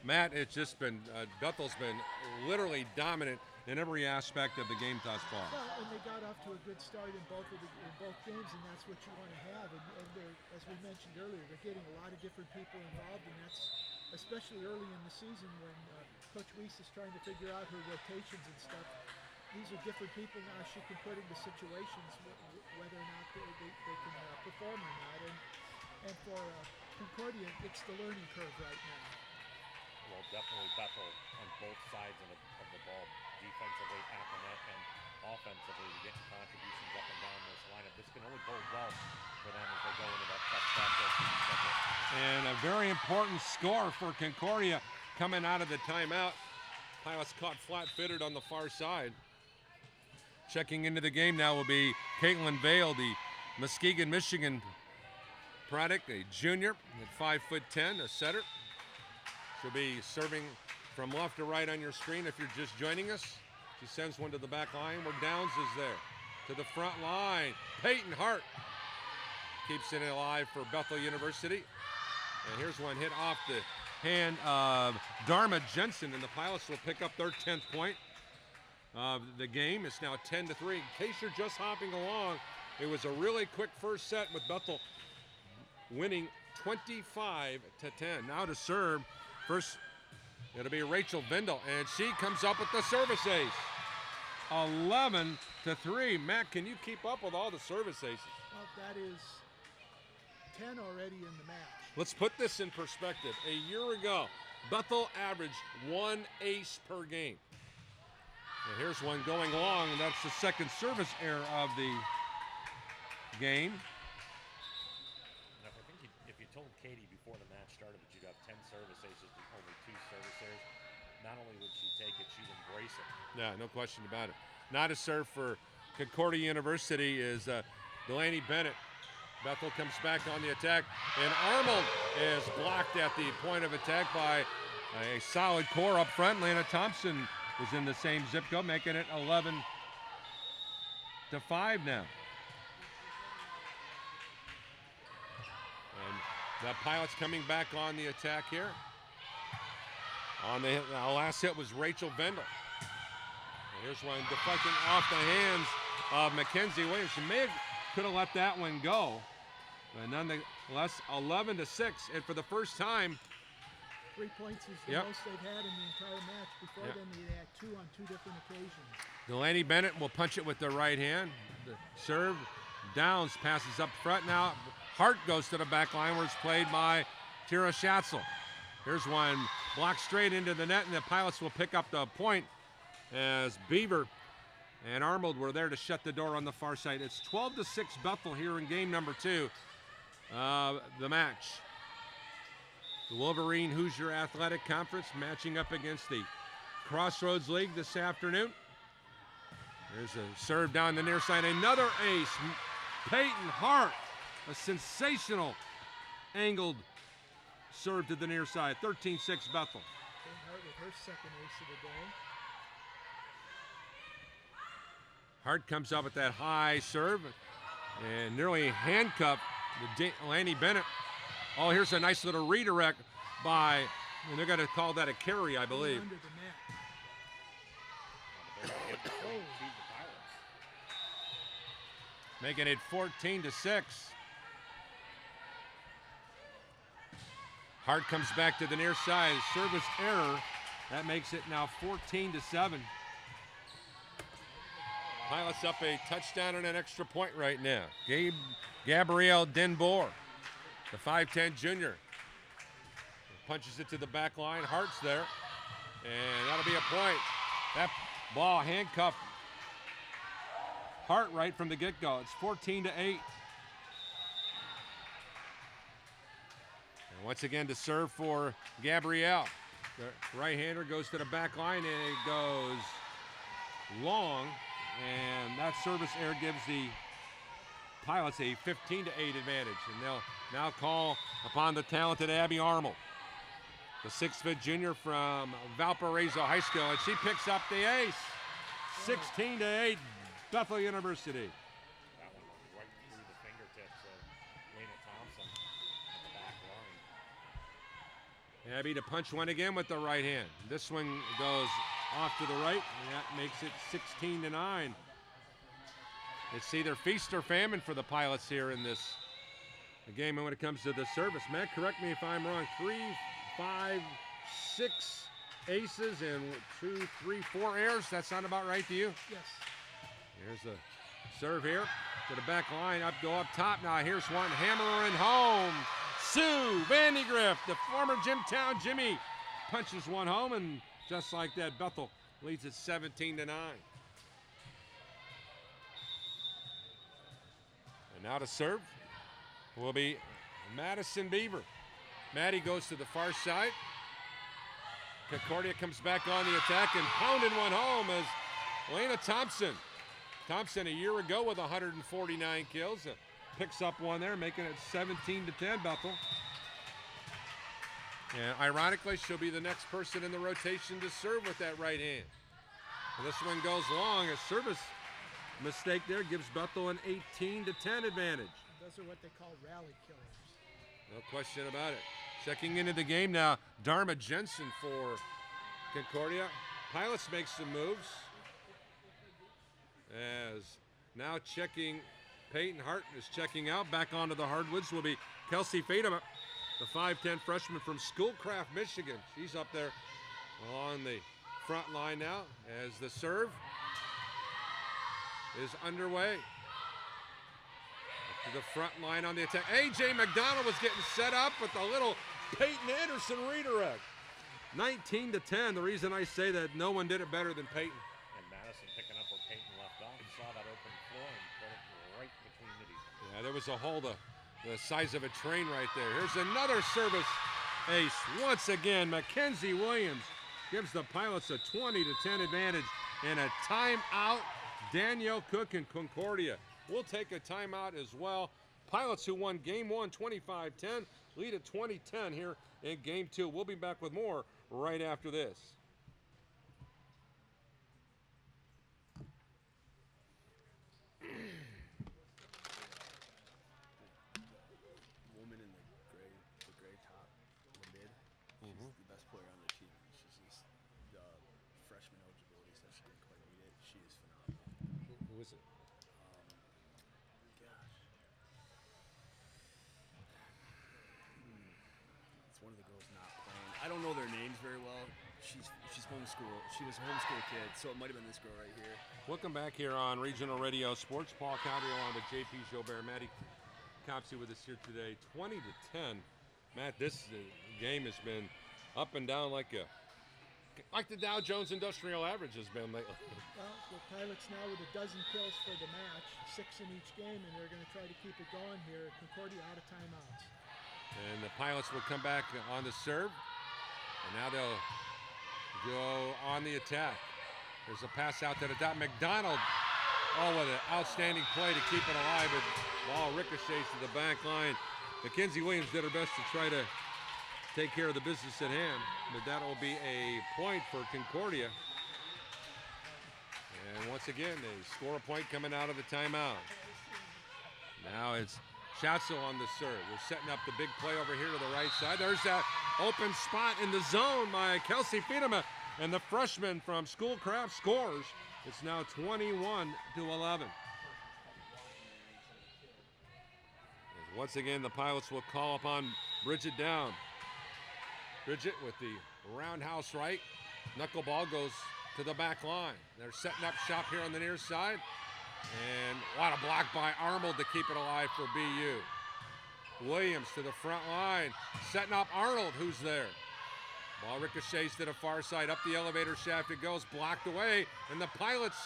[SPEAKER 1] Matt, it's just been, Bethel's been literally dominant in every aspect of the game thus far.
[SPEAKER 3] Well, and they got off to a good start in both games, and that's what you want to have. And as we mentioned earlier, they're getting a lot of different people involved, and that's especially early in the season when Coach Weiss is trying to figure out her rotations and stuff. These are different people now she can put into situations whether or not they can perform or not. And for Concordia, it's the learning curve right now.
[SPEAKER 5] Well, definitely Bethel on both sides of the ball, defensively at the net and offensively, to get contributions up and down this lineup. This can only bode well for them as they go into that tough stretch.
[SPEAKER 1] And a very important score for Concordia coming out of the timeout. Pilots caught flat-footed on the far side. Checking into the game now will be Caitlin Vale, the Muskegon, Michigan product, a junior at 5'10", a setter. She'll be serving from left to right on your screen if you're just joining us. She sends one to the back line where Downs is there. To the front line, Peyton Hart keeps it alive for Bethel University. And here's one hit off the hand of Dharma Jensen, and the Pilots will pick up their 10th point of the game. It's now 10-3. In case you're just hopping along, it was a really quick first set with Bethel winning 25-10. Now to serve, first it'll be Rachel Vindel, and she comes up with the service ace. 11-3. Matt, can you keep up with all the service aces?
[SPEAKER 3] Well, that is 10 already in the match.
[SPEAKER 1] Let's put this in perspective. A year ago, Bethel averaged 1 ace per game. And here's one going long, and that's the second service error of the game.
[SPEAKER 5] Now, I think if you told Katie before the match started that you'd have 10 service aces with only 2 service errors, not only would she take it, she'd embrace it.
[SPEAKER 1] Yeah, no question about it. Not a serve for Concordia University is Delaney Bennett. Bethel comes back on the attack, and Arnold is blocked at the point of attack by a solid core up front. Lana Thompson is in the same zip code, making it 11-5 now. And the Pilots coming back on the attack here. On the last hit was Rachel Vendel. And here's one deflecting off the hands of Mackenzie Williams. She could have let that one go. But nonetheless, 11-6. And for the first time,
[SPEAKER 3] 3 points is the most they've had in the entire match. Before then, they had 2 on 2 different occasions.
[SPEAKER 1] Delaney Bennett will punch it with the right hand. The serve, Downs passes up front now. Hart goes to the back line where it's played by Tira Schatzel. Here's one blocked straight into the net, and the Pilots will pick up the point as Beaver and Arnold were there to shut the door on the far side. It's 12-6 Bethel here in game number 2 of the match. The Wolverine Hoosier Athletic Conference matching up against the Crossroads League this afternoon. There's a serve down the near side. Another ace. Peyton Hart, a sensational angled serve to the near side. 13-6 Bethel.
[SPEAKER 3] Peyton Hart with her second ace of the day.
[SPEAKER 1] Hart comes up with that high serve and nearly handcuffed Lanny Bennett. Oh, here's a nice little redirect by, and they're going to call that a carry, I believe.
[SPEAKER 3] Under the net.
[SPEAKER 1] Making it 14-6. Hart comes back to the near side. Service error. That makes it now 14-7. Pilots up a touchdown and an extra point right now. Gabrielle Denboer, the 5'10 junior. Punches it to the back line. Hart's there. And that'll be a point. That ball handcuffed Hart right from the get-go. It's 14-8. And once again to serve for Gabrielle. The right-hander goes to the back line and it goes long. And that service error gives the Pilots a 15-8 advantage. And they'll now call upon the talented Abby Armel, the 6'4" junior from Valparaiso High School, and she picks up the ace. 16-8, Bethel University.
[SPEAKER 5] That one went right through the fingertips of Lena Thompson at the back line.
[SPEAKER 1] Abby to punch one again with the right hand. This one goes off to the right, and that makes it 16-9. It's either feast or famine for the Pilots here in this game. And when it comes to the service, Matt, correct me if I'm wrong, 3, 5, 6 aces and 2, 3, 4 errors. That sound about right to you?
[SPEAKER 3] Yes.
[SPEAKER 1] Here's the serve here to the back line, go up top. Now here's one, hammering home. Sue Vandigrift, the former Jimtown Jimmy, punches one home, and just like that, Bethel leads it 17-9. And now to serve will be Madison Beaver. Maddie goes to the far side. Concordia comes back on the attack and pounding one home as Lena Thompson. Thompson a year ago with 149 kills. Picks up one there, making it 17-10 Bethel. And ironically, she'll be the next person in the rotation to serve with that right hand. And this one goes long. A service mistake there gives Bethel an 18-10 advantage.
[SPEAKER 3] Those are what they call rally killers.
[SPEAKER 1] No question about it. Checking into the game now, Dharma Jensen for Concordia. Pilots make some moves. As now checking, Peyton Hart is checking out. Back onto the hardwoods will be Kelsey Fatima, the 5'10 freshman from Schoolcraft, Michigan. She's up there on the front line now as the serve is underway. Up to the front line on the attack. A.J. McDonald was getting set up with a little Peyton Anderson redirect. 19-10. The reason I say that, no one did it better than Peyton.
[SPEAKER 5] And Madison picking up where Peyton left off. He saw that open floor and put it right between the defense.
[SPEAKER 1] Yeah, there was a hole the size of a train right there. Here's another service ace. Once again, Mackenzie Williams gives the Pilots a 20-10 advantage. And a timeout, Danielle Cook and Concordia. We'll take a timeout as well. Pilots, who won game one 25-10, lead at 20-10 here in game two. We'll be back with more right after this.
[SPEAKER 7] Woman in the gray top, the mid. She's the best player on the team. She's just the freshman eligibility, so she didn't quite meet it. She is phenomenal.
[SPEAKER 1] Who is it?
[SPEAKER 7] It's one of the girls not playing. I don't know their names very well. She's homeschooled. She was a homeschool kid, so it might have been this girl right here.
[SPEAKER 1] Welcome back here on Regional Radio Sports. Paul Cowdery along with JP Joubert. Matty Copsey with us here today. 20-10. Matt, this game has been up and down like the Dow Jones Industrial Average has been lately.
[SPEAKER 3] Well, the Pilots now with a dozen kills for the match, 6 in each game, and they're going to try to keep it going here. Concordia out of timeouts.
[SPEAKER 1] And the Pilots will come back on the serve. And now they'll go on the attack. There's a pass out to the dot. McDonald, with an outstanding play to keep it alive. But ball ricochets to the back line. Mackenzie Williams did her best to try to take care of the business at hand. But that will be a point for Concordia. And once again, they score a point coming out of the timeout. Now it's Schatzel on the serve. We're setting up the big play over here to the right side. There's that open spot in the zone by Kelsey Fiedema. And the freshman from Schoolcraft scores. It's now 21-11. Once again, the Pilots will call upon Bridget Down. Bridget with the roundhouse right. Knuckleball goes to the back line. They're setting up shop here on the near side. And what a block by Arnold to keep it alive for BU. Williams to the front line, setting up Arnold, who's there. Ball ricochets to the far side, up the elevator shaft it goes, blocked away, and the Pilots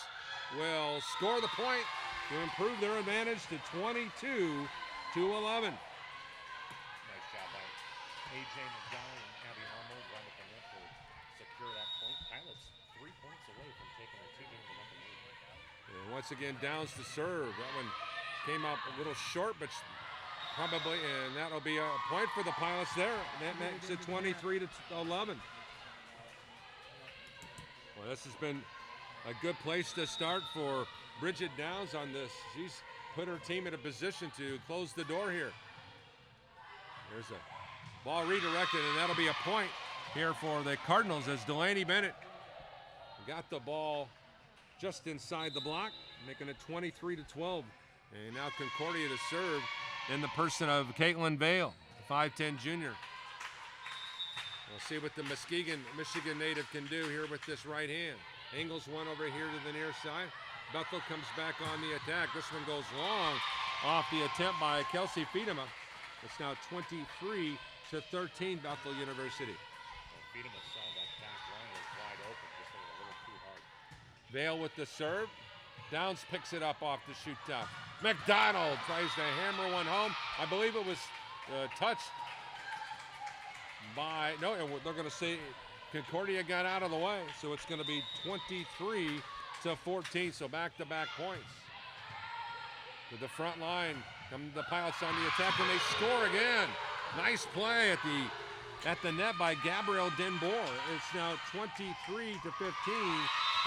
[SPEAKER 1] will score the point to improve their advantage to 22-11.
[SPEAKER 5] Nice job by A.J. McDonald and Abby Arnold right at the net to secure that point. Pilots 3 points away from taking a 2-game to nothing lead.
[SPEAKER 1] And once again, Downs to serve. That one came up a little short, but probably, and that'll be a point for the Pilots there. That makes it 23-11. Well, this has been a good place to start for Bridget Downs on this. She's put her team in a position to close the door here. There's a ball redirected, and that'll be a point here for the Cardinals as Delaney Bennett got the ball just inside the block, making it 23-12. And now Concordia to serve in the person of Caitlin Vale, the 5'10 junior. We'll see what the Muskegon, Michigan native can do here with this right hand. Angles one over here to the near side. Bethel comes back on the attack. This one goes long off the attempt by Kelsey Fiedema. It's now 23-13 Bethel University.
[SPEAKER 5] Well, Fiedema saw that back line was wide open, just a little too hard.
[SPEAKER 1] Vale with the serve. Downs picks it up off the shoot top. McDonald tries to hammer one home. I believe it was touched by, no, they're going to say Concordia got out of the way, so it's going to be 23-14, so back-to-back points. To the front line, come the Pilots on the attack, and they score again. Nice play at the net by Gabrielle Denboer. It's now 23-15,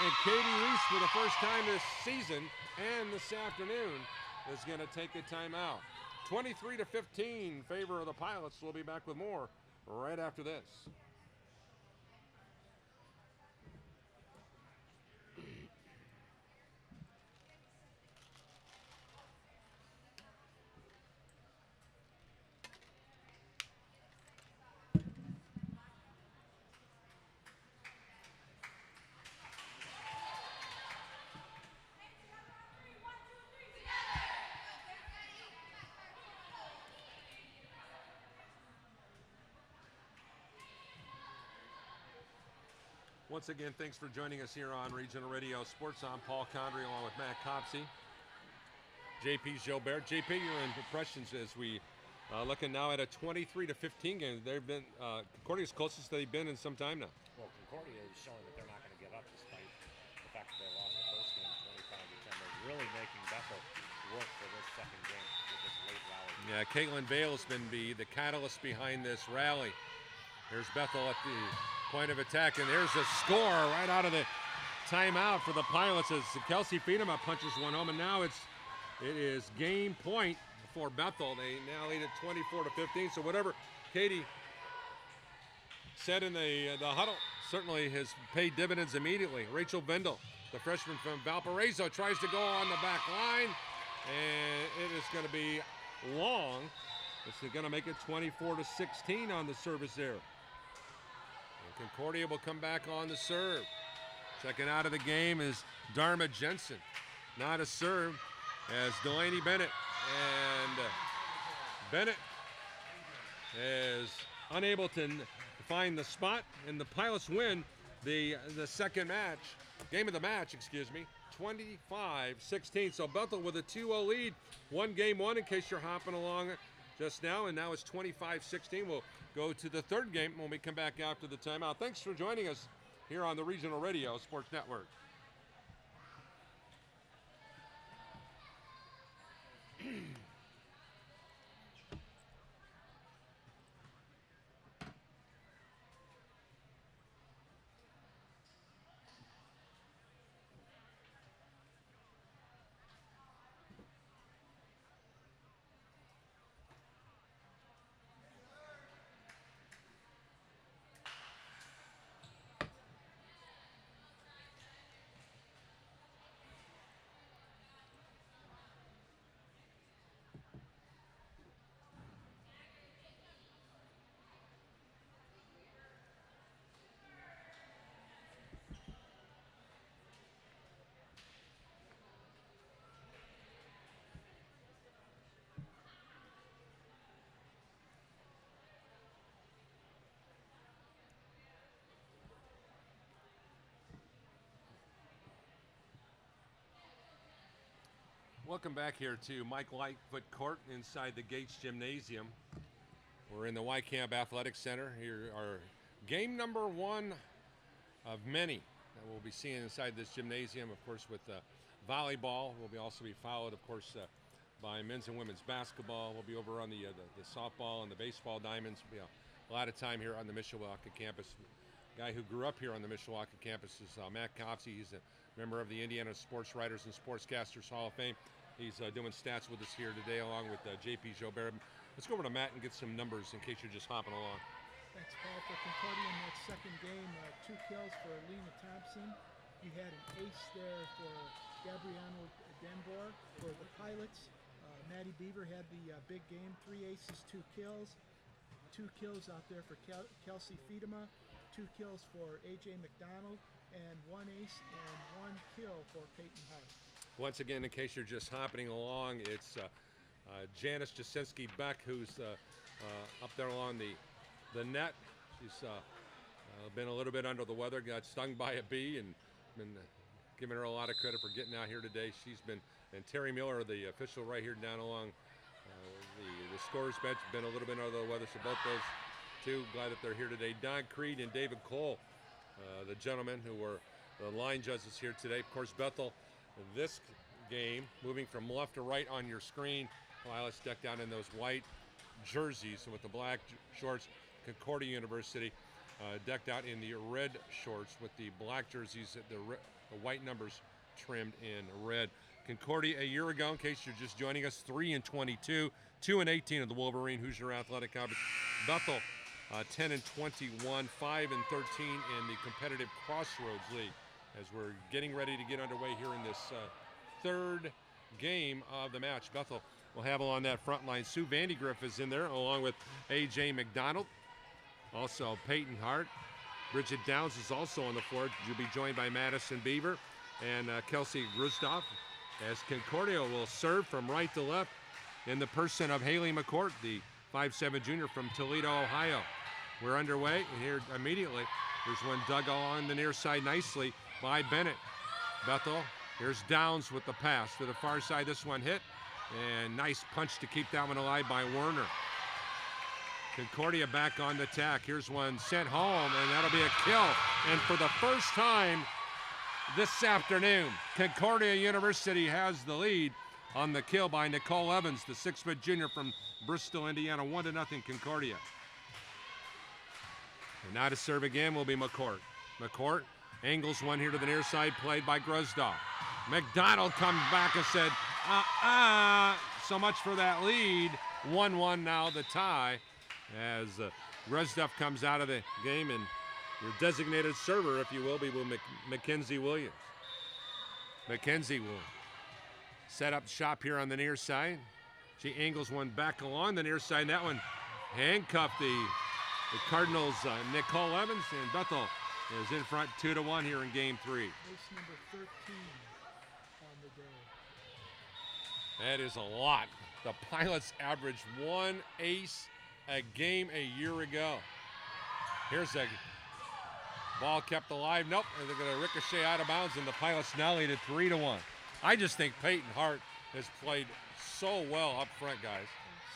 [SPEAKER 1] and Katie Reese, for the first time this season and this afternoon, is going to take a timeout. 23-15 in favor of the Pilots. We'll be back with more right after this. Once again, thanks for joining us here on Regional Radio Sports. I'm Paul Condry along with Matt Copsey. JP Gilbert. JP, your impressions as we looking now at a 23-15 game. They've been Concordia's closest they've been in some time now.
[SPEAKER 5] Well, Concordia is showing that they're not going to give up despite the fact that they lost the first game 25-10. They're really making Bethel work for this second game with this late rally.
[SPEAKER 1] Yeah, Caitlin Vale has been the catalyst behind this rally. There's Bethel at the point of attack, and there's a score right out of the timeout for the Pilots as Kelsey Fiedema punches one home, and now it is game point for Bethel. They now lead at 24-15. So whatever Katie said in the huddle certainly has paid dividends immediately. Rachel Vendel, the freshman from Valparaiso, tries to go on the back line, and it is going to be long. It's going to make it 24-16 on the service there. Concordia will come back on the serve. Checking out of the game is Dharma Jensen. Not a serve as Delaney Bennett. And Bennett is unable to find the spot, and the Pilots win the second match, game of the match, 25-16. So Bethel with a 2-0 lead, game one in case you're hopping along just now, and now it's 25-16. We'll go to the third game when we come back after the timeout. Thanks for joining us here on the Regional Radio Sports Network. Welcome back here to Mike Lightfoot Court inside the Gates Gymnasium. We're in the Camp Athletic Center. Here are game number 1 of many that we'll be seeing inside this gymnasium, of course, with volleyball. Will also be followed, of course, by men's and women's basketball. We'll be over on the softball and the baseball diamonds. We'll be a lot of time here on the Mishawaka campus. Guy who grew up here on the Mishawaka campus is Matt Copsey. He's a member of the Indiana Sports Writers and Sportscasters Hall of Fame. He's doing stats with us here today along with J.P. Jobert. Let's go over to Matt and get some numbers in case you're just hopping along.
[SPEAKER 3] Thanks, Paul. For Concordia in that second game, 2 kills for Lena Thompson. You had an ace there for Gabriano Denbor. For the Pilots, Maddie Beaver had the big game, 3 aces, 2 kills. 2 kills out there for Kelsey Fiedema, 2 kills for A.J. McDonald, and 1 ace and 1 kill for Peyton Hart.
[SPEAKER 1] Once again, in case you're just hopping along, it's Janice Jasinski-Beck who's up there along the net. She's been a little bit under the weather, got stung by a bee, and been giving her a lot of credit for getting out here today. She's been, and Terry Miller, the official right here down along the scorer's bench, been a little bit under the weather, so both those two, glad that they're here today. Don Creed and David Cole, the gentlemen who were the line judges here today. Of course, Bethel, this game, moving from left to right on your screen, Pilots decked out in those white jerseys with the black shorts. Concordia University decked out in the red shorts with the black jerseys, the white numbers trimmed in red. Concordia a year ago, in case you're just joining us, 3-22, 2-18 of the Wolverine Hoosier Athletic Conference. Bethel 10-21, 5-13 in the competitive Crossroads League, as we're getting ready to get underway here in this third game of the match. Bethel will have along that front line. Sue Vandegrift is in there, along with A.J. McDonald. Also Peyton Hart. Bridget Downs is also on the floor. You'll be joined by Madison Beaver and Kelsey Grusdorf, as Concordia will serve from right to left in the person of Haley McCourt, the 5'7" junior from Toledo, Ohio. We're underway, and here immediately, there's one dug along the near side nicely by Bennett. Bethel, here's Downs with the pass to the far side. This one hit, and nice punch to keep that one alive by Werner. Concordia back on the attack. Here's one sent home, and that'll be a kill. And for the first time this afternoon, Concordia University has the lead on the kill by Nicole Evans, the 6' junior from Bristol, Indiana. 1-0 Concordia. And now to serve again will be McCourt. McCourt angles one here to the near side, played by Grusdorf. McDonald comes back and said, so much for that lead. 1-1 now, the tie, as Grusdorf comes out of the game, and your designated server, if you will, be Mackenzie Williams. Mackenzie will set up shop here on the near side. She angles one back along the near side, and that one handcuffed the Cardinals' Nicole Evans, and Bethel is in front 2-1 here in game 3.
[SPEAKER 3] Ace number 13 on the day.
[SPEAKER 1] That is a lot. The Pilots averaged 1 ace a game a year ago. Here's a ball kept alive. Nope, and they're going to ricochet out of bounds, and the Pilots now lead at 3-1. I just think Peyton Hart has played so well up front, guys.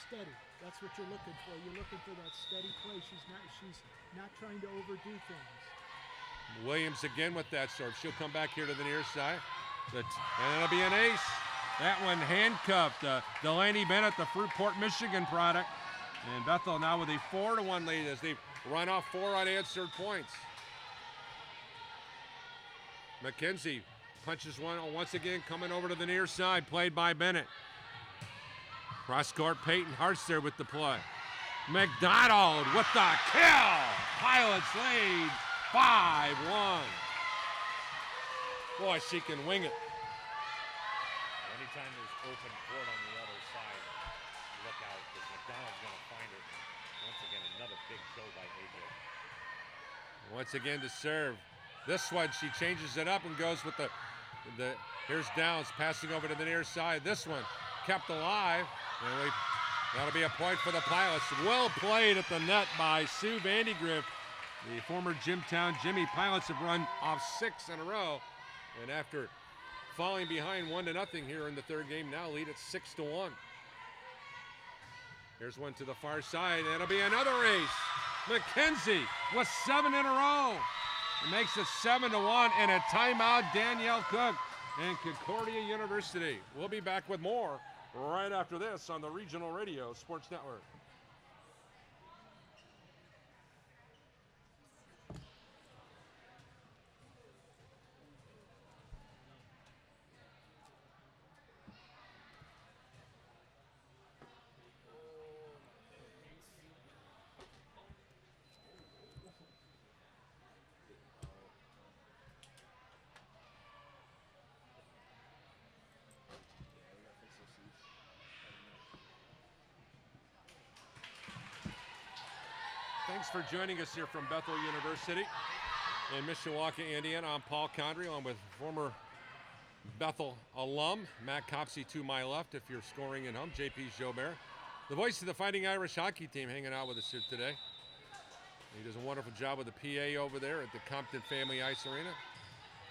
[SPEAKER 3] Steady. That's what you're looking for. You're looking for that steady play. She's not trying to overdo things.
[SPEAKER 1] Williams again with that serve. She'll come back here to the near side. And it'll be an ace. That one handcuffed Delaney Bennett, the Fruitport, Michigan product. And Bethel now with a 4-1 lead as they run off 4 unanswered points. McKenzie punches one once again, coming over to the near side, played by Bennett. Cross court, Peyton Hart's there with the play. McDonald with the kill. Pilots lead 5-1. Boy, she can wing it.
[SPEAKER 5] Anytime there's open court on the other side, look out, because McDonald's going to find it. Once again, another big show by AJ.
[SPEAKER 1] Once again to serve. This one, she changes it up and goes with the here's Downs passing over to the near side. This one kept alive, and that'll be a point for the Pilots. Well played at the net by Sue Vandegrift, the former Jimtown Jimmy. Pilots have run off 6 in a row, and after falling behind 1-0 here in the third game. Now lead at 6-1. Here's one to the far side. It'll be another ace. McKenzie with 7 in a row. It makes it 7-1 and a timeout, Danielle Cook and Concordia University. We'll be back with more right after this on the Regional Radio Sports Network. Thanks for joining us here from Bethel University in Mishawaka, Indiana. I'm Paul Condry, along with former Bethel alum Matt Copsey to my left, if you're scoring at home, JP Jobert. The voice of the Fighting Irish hockey team hanging out with us here today. He does a wonderful job with the PA over there at the Compton Family Ice Arena.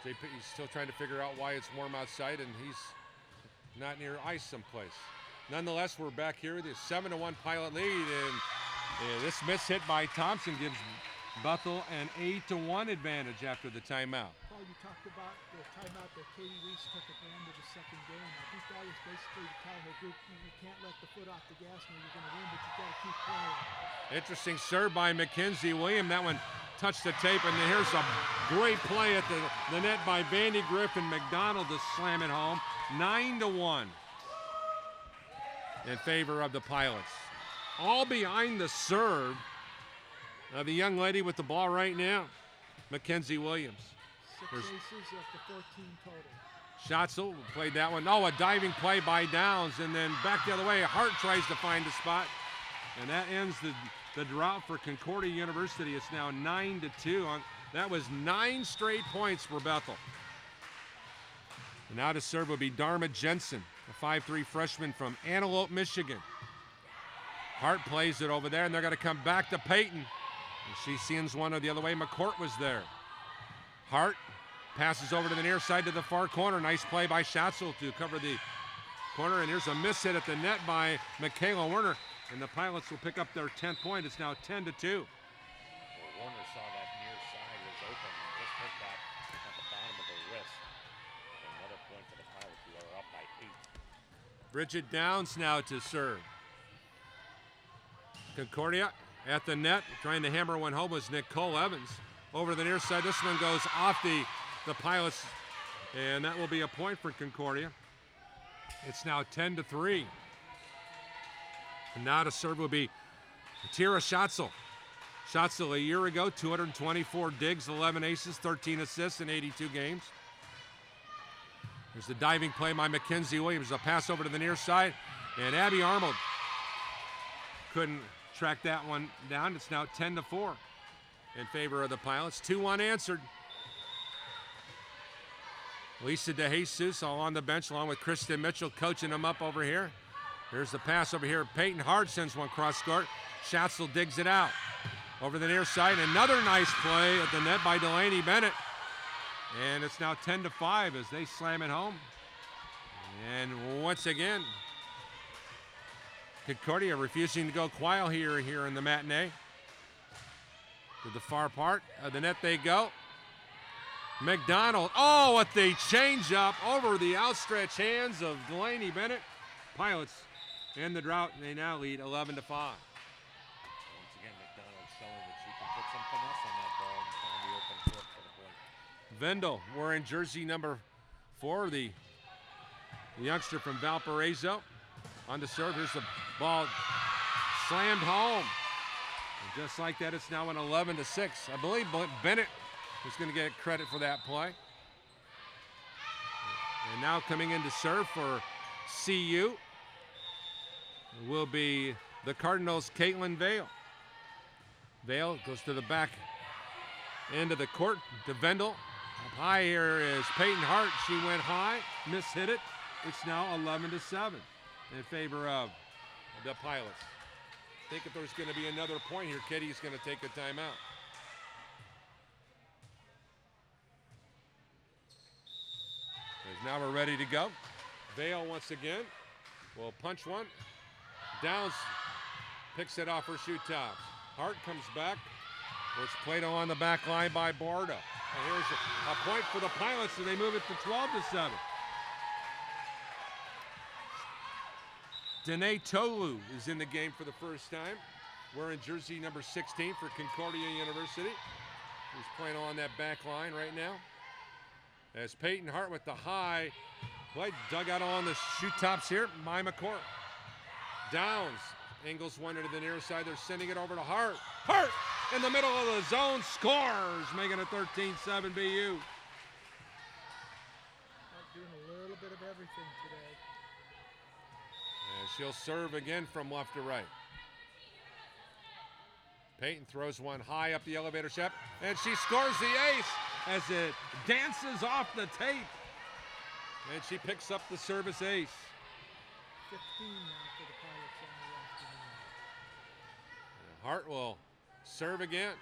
[SPEAKER 1] JP, he's still trying to figure out why it's warm outside and he's not near ice someplace. Nonetheless, we're back here with a 7-1 Pilot lead, and this miss hit by Thompson gives Bethel an 8-1 advantage after the timeout.
[SPEAKER 3] Paul, you talked about the timeout that Katie Reese took at the end of the second game. I think that was basically to tell her group, you can't let the foot off the gas when you're going to win, but you've got to keep playing.
[SPEAKER 1] Interesting serve by Mackenzie William. That one touched the tape, and here's a great play at the net by Vandy Griffin McDonald to slam it home. 9-1 in favor of the Pilots. All behind the serve of the young lady with the ball right now, Mackenzie Williams.
[SPEAKER 3] 6 aces of the 14 total.
[SPEAKER 1] Schatzel played that one. Oh, a diving play by Downs, and then back the other way. Hart tries to find a spot, and that ends the drought for Concordia University. It's now 9-2. That was 9 straight points for Bethel. And now to serve will be Dharma Jensen, a 5'3" freshman from Antelope, Michigan. Hart plays it over there, and they're going to come back to Peyton. And she sends one the other way. McCourt was there. Hart passes over to the near side to the far corner. Nice play by Schatzel to cover the corner, and here's a miss hit at the net by Michaela Werner, and the Pilots will pick up their 10th point. It's now 10-2.
[SPEAKER 5] Well, Werner saw that near side was open and just hit that at the bottom of the wrist. Another point for the Pilots, who are up by 8.
[SPEAKER 1] Bridget Downs now to serve. Concordia at the net, trying to hammer one home was Nicole Evans. Over the near side, this one goes off the Pilots, and that will be a point for Concordia. It's now 10-3. And now to serve will be Tira Schatzel. Schatzel a year ago, 224 digs, 11 aces, 13 assists in 82 games. There's the diving play by Mackenzie Williams. A pass over to the near side, and Abby Arnold couldn't track that one down. It's now 10-4 in favor of the Pilots. 2-1 answered. Lisa DeJesus all on the bench along with Kristen Mitchell coaching them up over here. Here's the pass over here. Peyton Hart sends one cross court. Schatzel digs it out. Over the near side, another nice play at the net by Delaney Bennett. And it's now 10-5 as they slam it home. And once again, Concordia refusing to go quiet here in the matinee. To the far part of the net they go. McDonald, oh, what they change up over the outstretched hands of Delaney Bennett. Pilots in the drought, and they now lead 11-5.
[SPEAKER 5] Once again, McDonald showing that she can put some finesse on that ball and find the open court for the point.
[SPEAKER 1] Vendel wearing jersey number 4, the youngster from Valparaiso. On the serve, here's the ball slammed home. And just like that, it's now an 11-6. I believe Bennett is going to get credit for that play. And now coming in to serve for CU will be the Cardinals' Caitlin Vale. Vale goes to the back end of the court to Vendel. Up high here is Peyton Hart. She went high, mishit it. It's now 11-7 in favor of the Pilots. I think if there's going to be another point here, Kitty's going to take a timeout. As Now we're ready to go. Vale once again will punch one. Downs picks it off her shoot tops. Hart comes back. It's played on the back line by Barda. And here's a point for the Pilots, and they move it to 12-7. Danae Tolu is in the game for the first time, wearing jersey number 16 for Concordia University. He's playing on that back line right now. As Peyton Hart with the high play, dug out on the shoot tops here by McCourt. Downs, angles one into the near side. They're sending it over to Hart. Hart in the middle of the zone, scores, making it 13-7 BU.
[SPEAKER 3] Doing a little bit of everything today.
[SPEAKER 1] And she'll serve again from left to right. Peyton throws one high up the elevator shaft, and she scores the ace as it dances off the tape. And she picks up the service ace.
[SPEAKER 3] 15 now for the Pilots on the left.
[SPEAKER 1] Hart will serve again.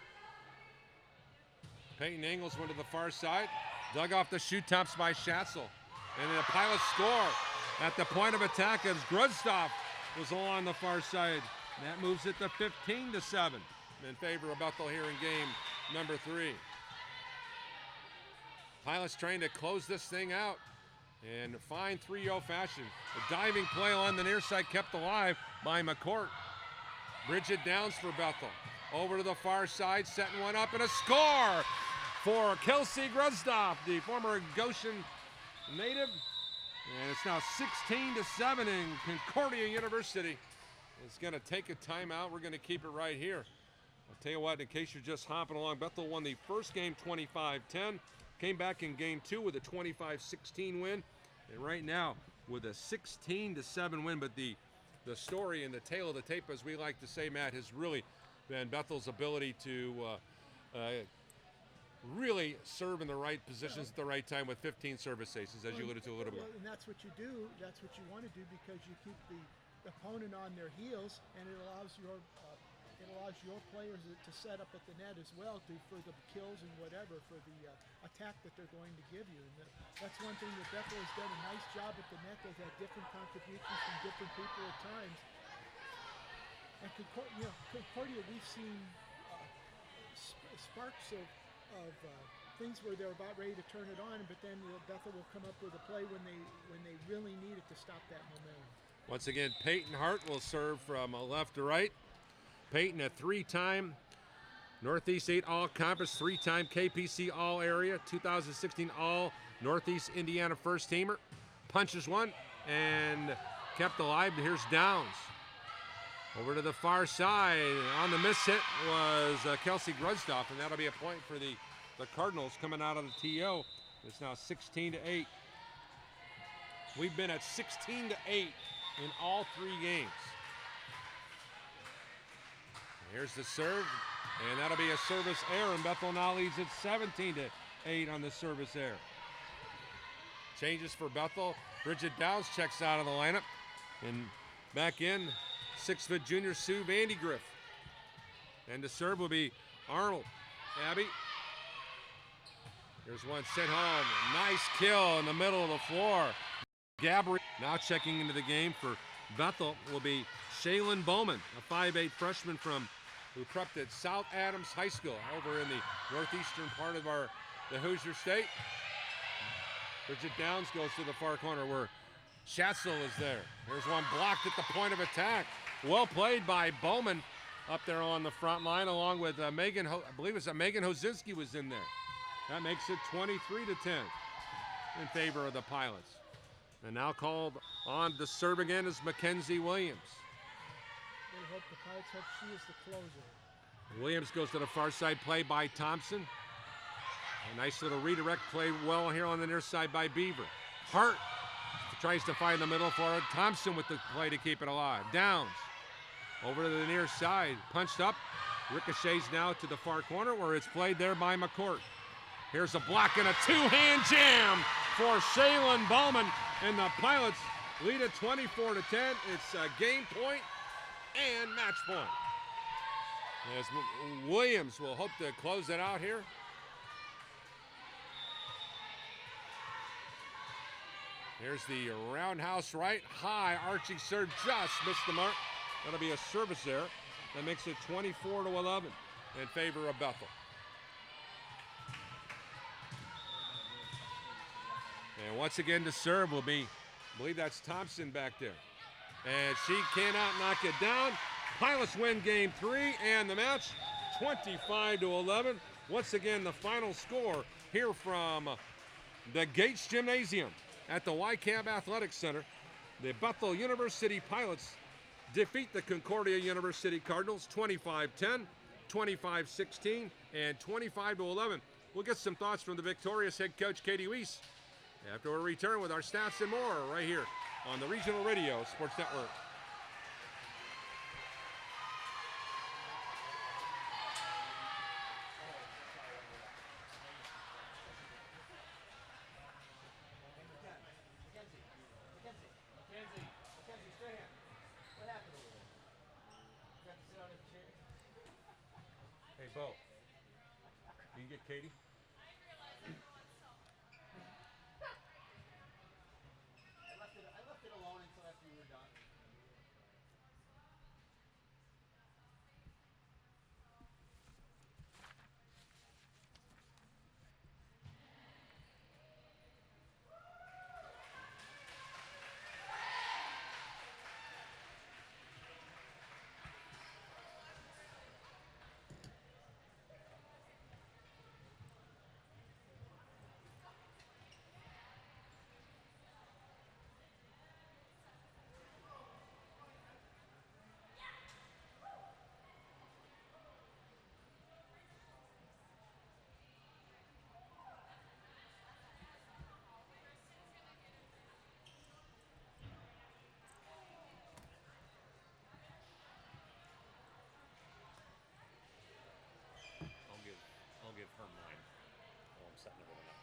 [SPEAKER 1] Peyton angles one to the far side. Dug off the shoot tops by Schatzel. And the Pilots score at the point of attack as Grudstoff was along the far side. That moves it to 15-7 in favor of Bethel here in game number 3. Pilots trying to close this thing out in fine 3-0 fashion. A diving play on the near side kept alive by McCourt. Bridget Downs for Bethel. Over to the far side, setting one up, and a score for Kelsey Grudstoff, the former Goshen native. And it's now 16-7 in Concordia University. It's going to take a timeout. We're going to keep it right here. I'll tell you what, in case you're just hopping along, Bethel won the first game 25-10. Came back in game 2 with a 25-16 win. And right now with a 16-7 win. But the story and the tail of the tape, as we like to say, Matt, has really been Bethel's ability to really serve in the right positions at the right time with 15 service aces, as you alluded to a little bit.
[SPEAKER 3] And that's what you do. That's what you want to do, because you keep the opponent on their heels, and it allows your players to set up at the net as well for the kills and whatever, for the attack that they're going to give you. And that's one thing that Bethel has done a nice job at the net. They've had different contributions from different people at times. And Concordia, we've seen sparks of things where they're about ready to turn it on, but then Bethel will come up with a play when they really need it to stop that momentum.
[SPEAKER 1] Once again, Peyton Hart will serve from left to right. Peyton, a 3-time Northeast 8 All-Conference, 3-time KPC All-Area, 2016 All-Northeast Indiana First Teamer. Punches one and kept alive. Here's Downs. Over to the far side. On the miss hit was Kelsey Grudstoff, and that'll be a point for the Cardinals coming out of the TO. It's now 16-8. We've been at 16-8 in all 3 games. Here's the serve, and that'll be a service error, and Bethel now leads it 17-8 on the service error. Changes for Bethel. Bridget Downs checks out of the lineup, and back in 6-foot junior Sue Vandegrift. And the serve will be Arnold. Abby. Here's one sent home. Nice kill in the middle of the floor. Gabrielle now checking into the game for Bethel will be Shaylin Bowman, a 5'8 freshman who prepped at South Adams High School over in the northeastern part of the Hoosier State. Bridget Downs goes to the far corner where Schatzel is there. Here's one blocked at the point of attack. Well played by Bowman up there on the front line, along with Megan, I believe it's Megan Hozinski was in there. That makes it 23-10 in favor of the Pilots. And now called on to serve again is Mackenzie Williams.
[SPEAKER 3] They hope the Pilots hope she is the closer.
[SPEAKER 1] Williams goes to the far side, play by Thompson. A nice little redirect play well here on the near side by Beaver. Hart tries to find the middle for it. Thompson with the play to keep it alive. Downs over to the near side, punched up. Ricochets now to the far corner where it's played there by McCourt. Here's a block and a two-hand jam for Shaylin Bowman, and the Pilots lead at 24-10. It's a game point and match point. As Williams will hope to close it out here. Here's the roundhouse right, high, arching serve, just missed the mark. That'll be a service error. That makes it 24-11 in favor of Bethel. And once again, the serve will be, I believe that's Thompson back there. And she cannot knock it down. Pilots win game 3 and the match 25-11. Once again, the final score here from the Gates Gymnasium at the YCAB Athletics Center. The Bethel University Pilots defeat the Concordia University Cardinals 25-10, 25-16, and 25-11. We'll get some thoughts from the victorious head coach, Katie Weiss, after we return with our stats and more right here on the Regional Radio Sports Network. Hey, Bo, can you get Katie?
[SPEAKER 7] I left it alone until after you were done.
[SPEAKER 5] I'll give her mine while I'm setting everything up.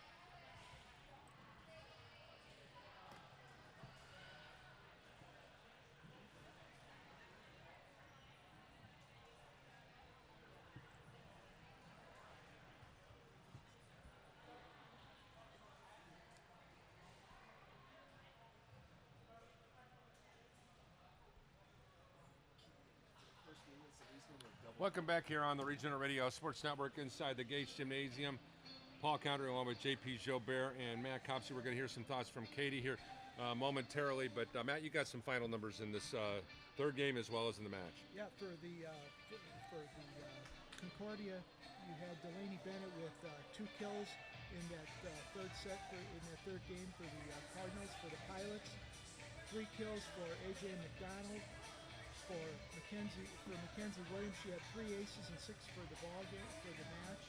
[SPEAKER 1] Welcome back here on the Regional Radio Sports Network inside the Gates Gymnasium. Paul Counter along with JP Jobert and Matt Copsey. We're going to hear some thoughts from Katie here momentarily. But Matt, you got some final numbers in this third game as well as in the match.
[SPEAKER 3] Yeah, for the Concordia, you had Delaney Bennett with 2 kills in that third set in that third game for the Cardinals. For the Pilots, 3 kills for AJ McDonald. For Mackenzie Williams, she had 3 aces and 6 for the ball game for the match.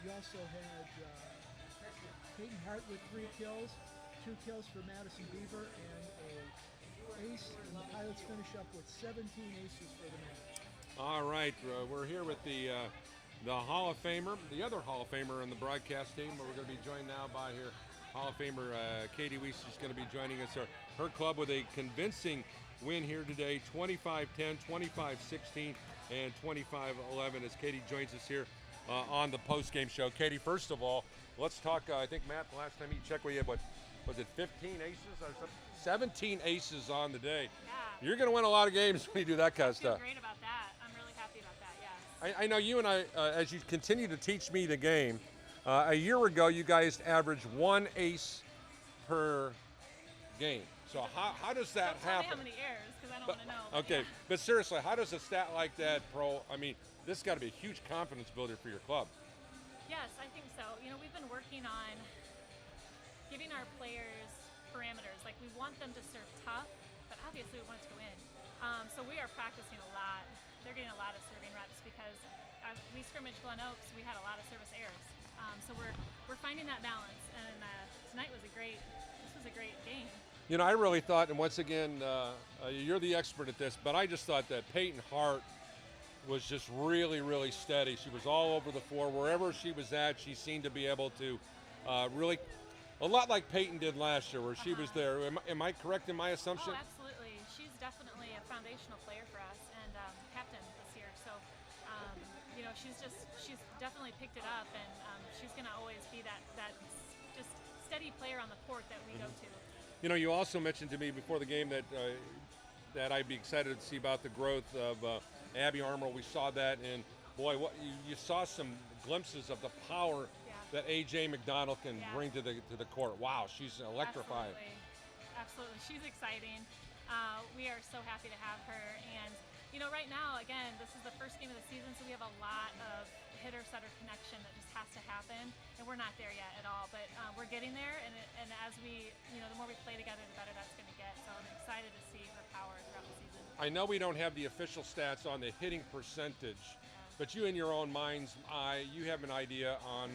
[SPEAKER 3] You also had Peyton Hart with 3 kills, 2 kills for Madison Beaver, and a ace. And the Pilots finish up with 17 aces for the match.
[SPEAKER 1] All right, we're here with the Hall of Famer, the other Hall of Famer in the broadcast team. But we're going to be joined now by her Hall of Famer Katie Weiss. She's going to be joining us. Her club with a convincing win here today, 25-10, 25-16, and 25-11 as Katie joins us here on the post-game show. Katie, first of all, let's talk, I think, Matt, the last time you checked, we had, what, was it 15 aces or something? 17 aces on the day.
[SPEAKER 8] Yeah.
[SPEAKER 1] You're going to win a lot of games when you do that kind of stuff.
[SPEAKER 8] I feel great about that. I'm really happy about that, yes.
[SPEAKER 1] I know you and I, as you continue to teach me the game, a year ago you guys averaged 1 ace per game. So how does that happen?
[SPEAKER 8] Tell me how many errors, because I don't want to know.
[SPEAKER 1] Okay,
[SPEAKER 8] Yeah.
[SPEAKER 1] but seriously, how does a stat like that, I mean, this has got to be a huge confidence builder for your club.
[SPEAKER 8] Yes, I think so. You know, we've been working on giving our players parameters. Like, we want them to serve tough, but obviously we want it to win. So we are practicing a lot. They're getting a lot of serving reps because we scrimmaged Glen Oaks. We had a lot of service errors. So we're finding that balance, and tonight was a great game.
[SPEAKER 1] You know, I really thought, and once again, you're the expert at this, but I just thought that Peyton Hart was just really, really steady. She was all over the floor. Wherever she was at, she seemed to be able to really, a lot like Peyton did last year, where she was there. Am I correct in my assumption?
[SPEAKER 8] Oh, absolutely. She's definitely a foundational player for us and captain this year. So, you know, she's definitely picked it up, and she's going to always be that just steady player on the court that we go to.
[SPEAKER 1] You know, you also mentioned to me before the game that that I'd be excited to see about the growth of Abby Armour. We saw that, and boy, what you saw some glimpses of the power that AJ McDonald can bring to the court. Wow, she's electrifying.
[SPEAKER 8] Absolutely. She's exciting. We are so happy to have her, and you know, right now, again, this is the first game of the season, so we have a lot of hitter-setter connection that just has to happen, and we're not there yet at all, but we're getting there, and as we, you know, the more we play together, the better that's going to get, so I'm excited to see her power throughout the season.
[SPEAKER 1] I know we don't have the official stats on the hitting percentage, but you in your own mind's eye, you have an idea on,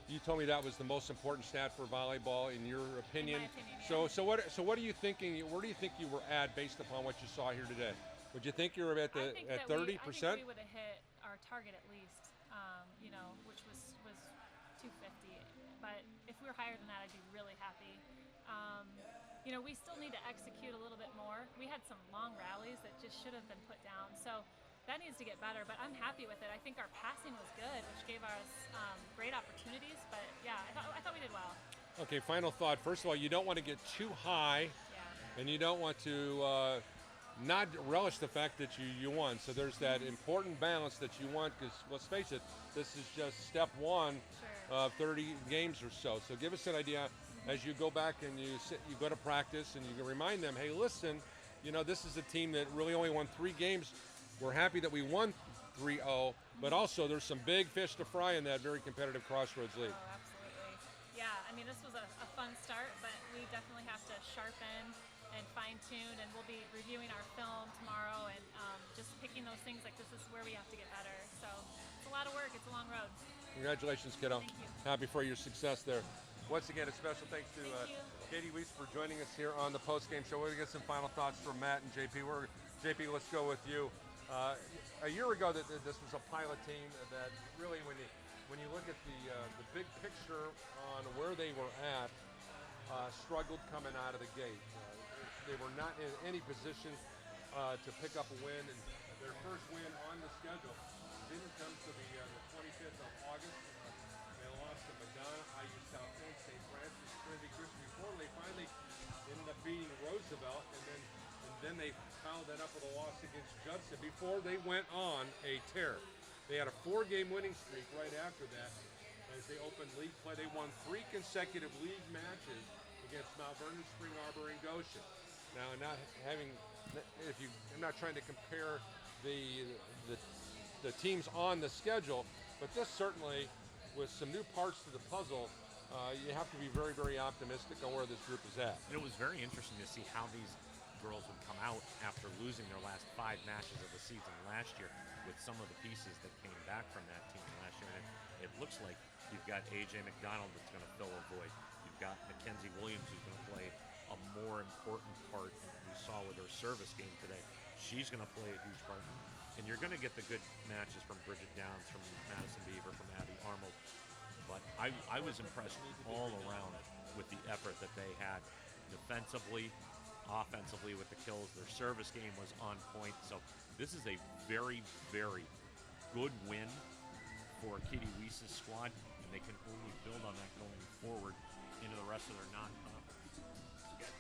[SPEAKER 1] you told me that was the most important stat for volleyball in your opinion.
[SPEAKER 8] In my opinion, yeah.
[SPEAKER 1] So what are you thinking, where do you think you were at based upon what you saw here today? Would you think you were at 30%?
[SPEAKER 8] I think we would have hit our target at least, you know, which was 250. But if we were higher than that, I'd be really happy. You know, we still need to execute a little bit more. We had some long rallies that just should have been put down. So that needs to get better, but I'm happy with it. I think our passing was good, which gave us great opportunities. But yeah, I thought we did well.
[SPEAKER 1] Okay, final thought. First of all, you don't want to get too high, and you don't want to not relish the fact that you won. So there's that important balance that you want, because let's face it, this is just step one of 30 games or so. So give us an idea as you go back and you go to practice, and you can remind them, hey, listen, you know, this is a team that really only won 3 games. We're happy that we won 3-0, but also there's some big fish to fry in that very competitive Crossroads League.
[SPEAKER 8] Oh, absolutely. Yeah, I mean, this was a fun start, but we definitely have to sharpen and fine-tune, and we'll be reviewing our film tomorrow and just picking those things like this is where we have to get better. So it's a lot of work. It's a long road.
[SPEAKER 1] Congratulations, kiddo.
[SPEAKER 8] Thank you.
[SPEAKER 1] Happy for your success there. Once again, a special thanks to Katie Weiss for joining us here on the post-game show. We're going to get some final thoughts from Matt and JP. JP, let's go with you. A year ago, this was a pilot team that really, when you look at the big picture on where they were at, struggled coming out of the gate. They were not in any position to pick up a win, and their first win on the schedule didn't come to the 25th of August. They lost to Madonna, IU South End, St. Francis, Trinity Christian before they finally ended up beating Roosevelt, and then they followed that up with a loss against Judson before they went on a tear. They had a 4-game winning streak right after that as they opened league play. They won 3 consecutive league matches against Mount Vernon, Spring Arbor, and Goshen. Now, I'm not trying to compare the teams on the schedule, but this certainly, with some new parts to the puzzle, you have to be very, very optimistic on where this group is at.
[SPEAKER 5] And it was very interesting to see how these girls would come out after losing their last 5 matches of the season last year with some of the pieces that came back from that team last year. And it looks like you've got AJ McDonald that's going to fill a void. You've got Mackenzie Williams who's going to play a more important part. We saw with her service game today. She's going to play a huge part. And you're going to get the good matches from Bridget Downs, from Madison Beaver, from Abby Armold. But I was impressed all around with the effort that they had defensively, offensively with the kills. Their service game was on point. So this is a very, very good win for Katie Weiss's squad, and they can only build on that going forward into the rest of their non-conference schedule.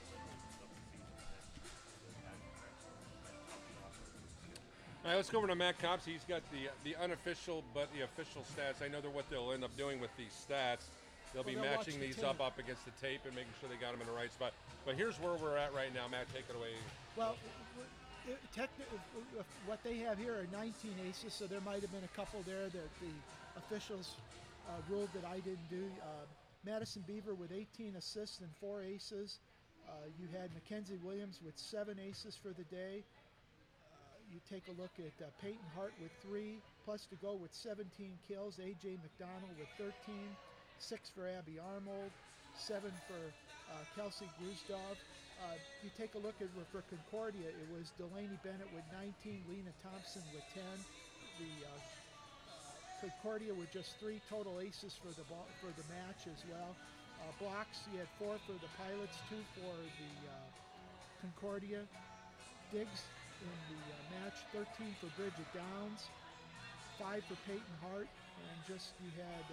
[SPEAKER 1] All right, let's go over to Matt Copps. He's got the unofficial but the official stats. I know what they'll end up doing with these stats. They'll be matching these up against the tape and making sure they got them in the right spot. But here's where we're at right now. Matt, take it away.
[SPEAKER 3] Well, what they have here are 19 aces, so there might have been a couple there that the officials ruled that I didn't do. Madison Beaver with 18 assists and 4 aces. You had Mackenzie Williams with 7 aces for the day. You take a look at Peyton Hart with 3, plus to go with 17 kills. AJ McDonald with 13, 6 for Abby Armold, 7 for Kelsey Grusdov. You take a look at for Concordia, it was Delaney Bennett with 19, Lena Thompson with 10. The Concordia with just 3 total aces for the match as well. Blocks, you had 4 for the Pilots, 2 for the Concordia. Digs in the match, 13 for Bridget Downs, 5 for Peyton Hart, and just you had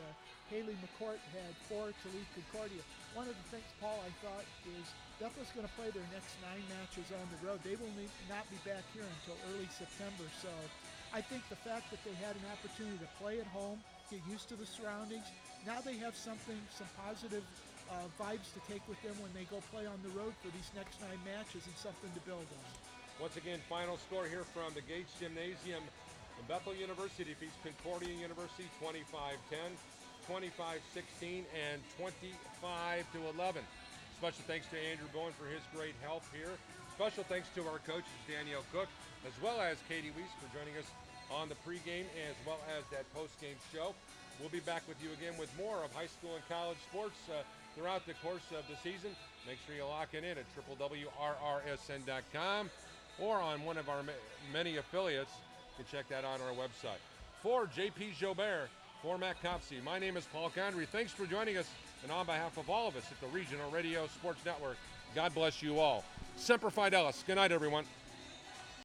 [SPEAKER 3] Haley McCourt had 4 to lead Concordia. One of the things, Paul, I thought is Bethel's going to play their next 9 matches on the road. They will not be back here until early September, so I think the fact that they had an opportunity to play at home, get used to the surroundings, now they have some positive vibes to take with them when they go play on the road for these next 9 matches, and something to build on.
[SPEAKER 1] Once again, final score here from the Gates Gymnasium. Bethel University defeats Concordia University 25-10, 25-16, and 25-11. Special thanks to Andrew Bowen for his great help here. Special thanks to our coaches, Danielle Cook, as well as Katie Weiss for joining us on the pregame as well as that postgame show. We'll be back with you again with more of high school and college sports throughout the course of the season. Make sure you lock it in at www.rrsn.com or on one of our many affiliates. You can check that on our website. For JP Jobert, for Matt Copsey, my name is Paul Condry. Thanks for joining us, and on behalf of all of us at the Regional Radio Sports Network, God bless you all. Semper Fidelis. Good night, everyone.